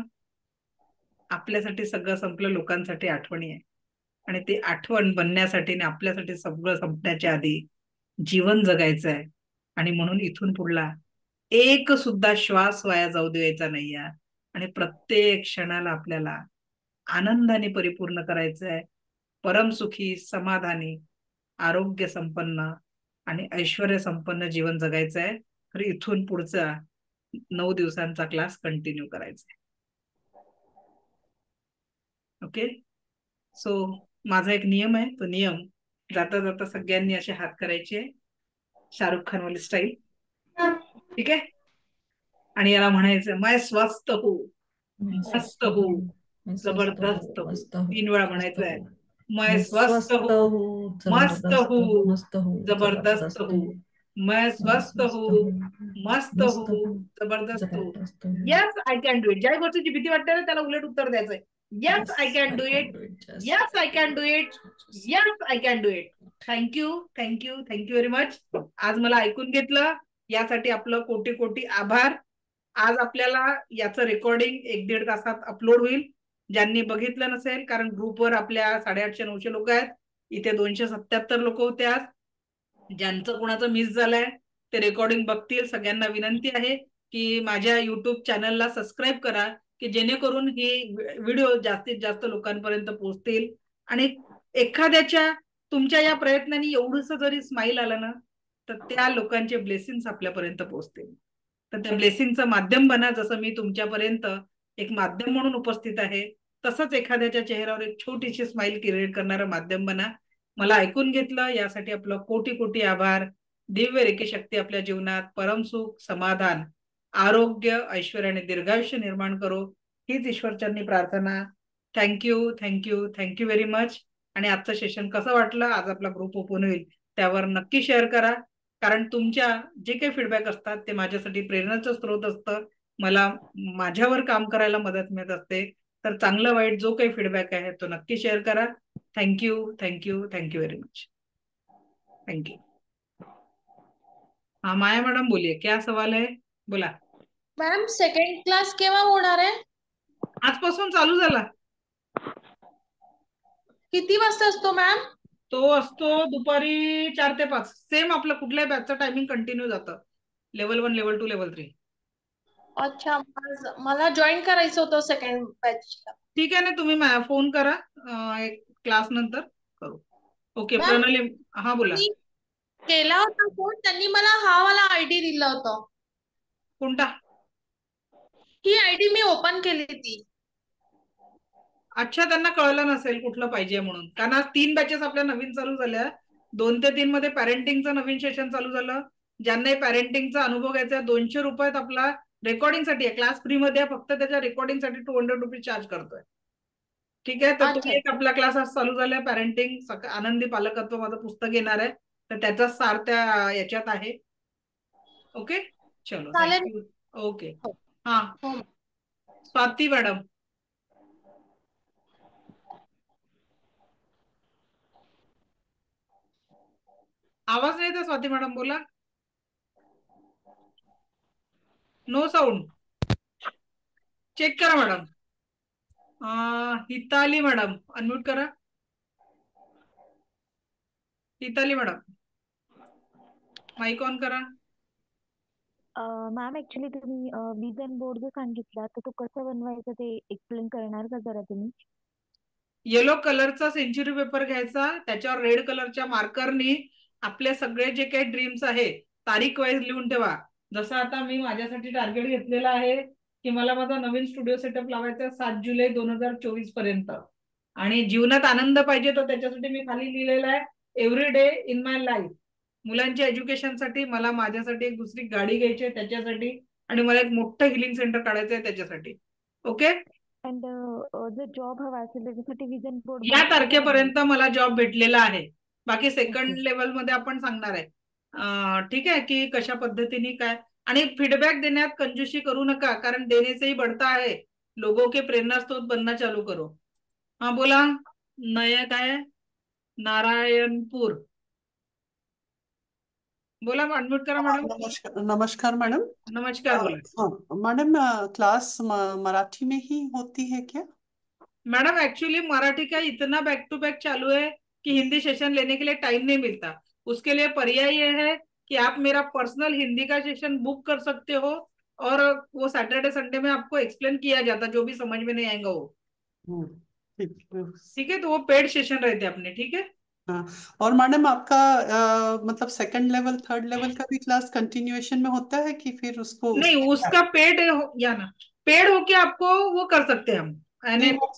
आपल्यासाठी सगळं संपलं, लोकांसाठी आठवणी आहे. आणि ते आठवण बनण्यासाठी आणि आपल्यासाठी सगळं संपण्याच्या आधी जीवन जगायचं आहे. आणि म्हणून इथून पुढला एक सुद्धा श्वास वाया जाऊ द्यायचा नाहीये. आणि प्रत्येक क्षणाला आपल्याला आनंदाने परिपूर्ण करायचं आहे. परमसुखी, समाधानी, आरोग्य संपन्न आणि ऐश्वर्य संपन्न जीवन जगायचं आहे. तर इथून पुढचा 9 दिवसांचा क्लास कंटिन्यू करायचा आहे. ओके. सो माझा एक नियम आहे, तो नियम जाता जाता सगळ्यांनी असे हात करायचे, शाहरुख खान वाली स्टाईल. ठीक आहे. आणि याला म्हणायचं, मैं स्वस्थ हूँ, मस्त हूँ, जबरदस्त हूँ. 3 वेळा म्हणायचं आहे. मैं स्वस्थ हूँ, मस्त हूँ, जबरदस्त हूँ. मैं स्वस्थ हूँ, मस्त हूँ, जबरदस्त हूँ. Yes I can do it. ज्या गोष्टीची भीती वाटते ना, त्याला उलट उत्तर द्यायचंय. Yes I can do it. Yes I can do it. Yes I can do it. Thank you thank you thank you very much. आज मला ऐकून घेतलं यासाठी आपलं कोटी कोटी आभार. आज आपल्याला याचं रेकॉर्डिंग 1-1.5 तासात अपलोड होईल. ज्यांनी बघितलं नसेल, कारण ग्रुपवर आपल्या 850-900 लोक आहेत, इथे 277 लोक होते आज. ज्यांचं कोणाचं मिस झालंय ते रेकॉर्डिंग बघतील. सगळ्यांना विनंती आहे की माझ्या युट्यूब चॅनलला सबस्क्राईब करा, की जेणेकरून ही व्हिडिओ जास्तीत जास्त लोकांपर्यंत पोहोचतील. आणि एखाद्याच्या तुमच्या या प्रयत्नांनी एवढंसं जरी स्माईल आलं ना, तर त्या लोकांचे ब्लेसिंग्स आपल्यापर्यंत पोहोचतील. तर त्या ब्लेसिंगचं माध्यम बना. जसं मी तुमच्यापर्यंत एक माध्यम म्हणून उपस्थित आहे, तसंच एखाद्याच्या चेहऱ्यावर एक छोटीशी स्माईल क्रिएट करणारं माध्यम बना. मला ऐकून घेतलं यासाठी आपलं कोटी कोटी आभार. दिव्य रेकी शक्ती आपल्या जीवनात परमसुख, समाधान, आरोग्य, ऐश्वर्य आणि दीर्घायुष्य निर्माण करो, हीच ईश्वरचरणी प्रार्थना. Thank you thank you thank you very much. आणि आजचं सेशन कसं वाटलं, आज आपला ग्रुप ओपन होईल, त्यावर नक्की शेअर करा. कारण तुमच्या जे काही फीडबॅक असतात ते माझ्यासाठी प्रेरणाचं स्रोत असतं. मला माझ्यावर काम करायला मदत मिळत असते. तर चांगलं वाईट जो काही फीडबॅक आहे तो नक्की शेअर करा. Thank you thank you thank you very much. Thank you. हाँ माया मैडम बोलिए, क्या सवाल है? बोला. मॅम सेकंड क्लास केव्हा होणार आहे? आजपासून चालू झाला. किती वाजता असतो मॅम? तो असतो दुपारी 4 ते 5. सेम आपलं कुठल्याही बॅचचं टायमिंग कंटिन्यू जातं. Level 1, level 2, level 3. अच्छा, मला जॉईन करायचं होतं सेकंड बॅचला. ठीक आहे ना, तुम्ही फोन करा, एक क्लास नंतर करू. ओके. मॅम, प्रणाली. हा बोला. मी केला होता फोन, त्यांनी मला हा वाला आयडी दिला होता. कोणता? ही आयडी मी ओपन केली ती. अच्छा, त्यांना कळलं नसेल कुठलं पाहिजे म्हणून. कारण आज 3 बॅचेस आपल्या नवीन चालू झाल्या. 2 ते 3 मध्ये पॅरेंटिंगचं नवीन सेशन चालू झालं. ज्यांना पॅरेंटिंगचा अनुभव घ्यायचा, 200 रुपयात आपला रेकॉर्डिंगसाठी आहे, क्लास फ्री मध्ये आहे, फक्त त्याच्या रेकॉर्डिंगसाठी 200 रुपीज चार्ज करतोय. ठीक आहे, तर तुम्ही एक आपला क्लास आज चालू झालाय पॅरेंटिंग आनंदी पालकत्व माझं पुस्तक येणार आहे, तर त्याचा सार त्या याच्यात आहे. ओके, चलो चालेल. थँक्यू. ओके, हा स्वाती मॅडम. आवाज नाही येत स्वाती मॅडम, बोला. No sound. चेक करा मॅडम. हिताली मॅडम अनम्यूट करा. हिताली मॅडम माईक ऑन करा. मॅम ऍक्च्युली तुम्ही विजन बोर्ड जो सांगितला तर तो कसं बनवायचं ते एक्सप्लेन करणार का जरा तुम्ही? येलो कलरचा सेंचुरी पेपर घ्यायचा, त्याच्यावर रेड कलरच्या मार्करनी आपले सगळे जे काही ड्रीम्स आहे तारीख वाईज लिहून ठेवा. जसं आता मी माझ्यासाठी टार्गेट घेतलेला आहे की मला माझा नवीन स्टुडिओ सेटअप लावायचा 7 जुलै 2024 पर्यंत, आणि जीवनात आनंद पाहिजे, तर त्याच्यासाठी मी खाली लिहिलेलं आहे every day in my life. मुलांच्या एज्युकेशनसाठी मला माझ्यासाठी एक दुसरी गाडी घ्यायची आहे त्याच्यासाठी, आणि मला एक मोठं हिलिंग सेंटर काढायचं आहे त्याच्यासाठी. ओके, अँड जर जॉब हवा असेल त्याच्यासाठी विजन बोर्ड या तारखेपर्यंत मला जॉब भेटलेला आहे. बाकी सेकंड लेवल मध्ये आपण सांगणार आहे. ठीक आहे, की कशा पद्धतीने काय. आणि फीडबॅक देण्यात कंजूसी करू नका, कारण देने से ही बढ़ता है, लोगों के प्रेरणा स्रोत बनना चालू करो. हा बोला. नया काय नारायणपूर, बोला, अनम्यूट करा मॅडम. नमस्कार. नमस्कार मैडम. नमस्कार, बोला. हाँ मैडम, क्लास मराठी में ही होती है क्या? मैडम एक्चुअली मराठी का इतना बैक टू बैक चालू है कि हिंदी सेशन लेने के लिए टाइम नहीं मिलता. उसके लिए पर्याय ये है कि आप मेरा पर्सनल हिंदी का सेशन बुक कर सकते हो, और वो सैटरडे संडे में आपको एक्सप्लेन किया जाता, जो भी समझ में नहीं आएगा वो. ठीक है, तो वो पेड सेशन रहते अपने. ठीक है. हाँ, और मैडम आपका मतलब सेकंड लेवल थर्ड लेवल का भी क्लास कंटिन्यूएशन में होता है कि फिर उसको नहीं, उसका पेड या ना पेड होके आपको वो कर सकते हैं हम. नहीं, वो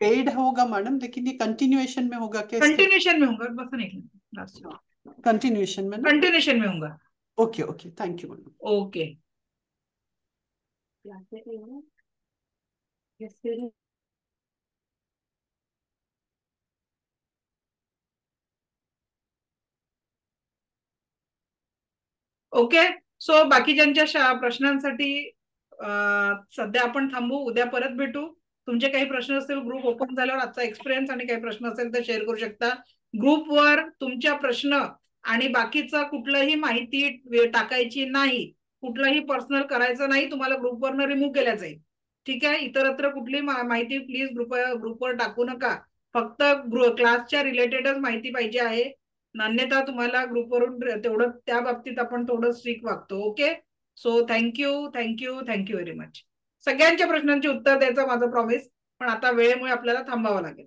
पेड होगा मैडम, लेकिन ये कंटिन्यूएशन में होगा क्या? कंटिन्यूएशन में होगा, बस नहीं, कंटिन्यूएशन में ना? कंटिन्यूएशन में होगा. Okay okay, thank you madam. Okay. Okay, so बाकीच्यांच्या प्रश्नांसाठी सध्या आपण थांबू, उद्या परत भेटू. तुमचे काही प्रश्न असतील ग्रुप ओपन झाल्यावर आजचा एक्सपिरियन्स आणि काही प्रश्न असेल तर शेअर करू शकता ग्रुपवर. तुमच्या प्रश्न आणि बाकीचं कुठलंही माहिती टाकायची नाही, कुठलंही पर्सनल करायचं नाही, तुम्हाला ग्रुपवरनं रिमूव्ह केल्या जाईल. ठीक आहे, इतरत्र कुठली माहिती प्लीज ग्रुपवर टाकू नका, फक्त क्लासच्या रिलेटेडच माहिती पाहिजे आहे. अन्यथा तुम्हाला ग्रुपवरून तेवढं त्या बाबतीत आपण थोडं स्ट्रिक्ट वागतो. Okay, so thank you thank you thank you very much. सगळ्यांच्या प्रश्नांची उत्तर द्यायचं माझं प्रॉमिस, पण आता वेळेमुळे आपल्याला थांबावं लागेल.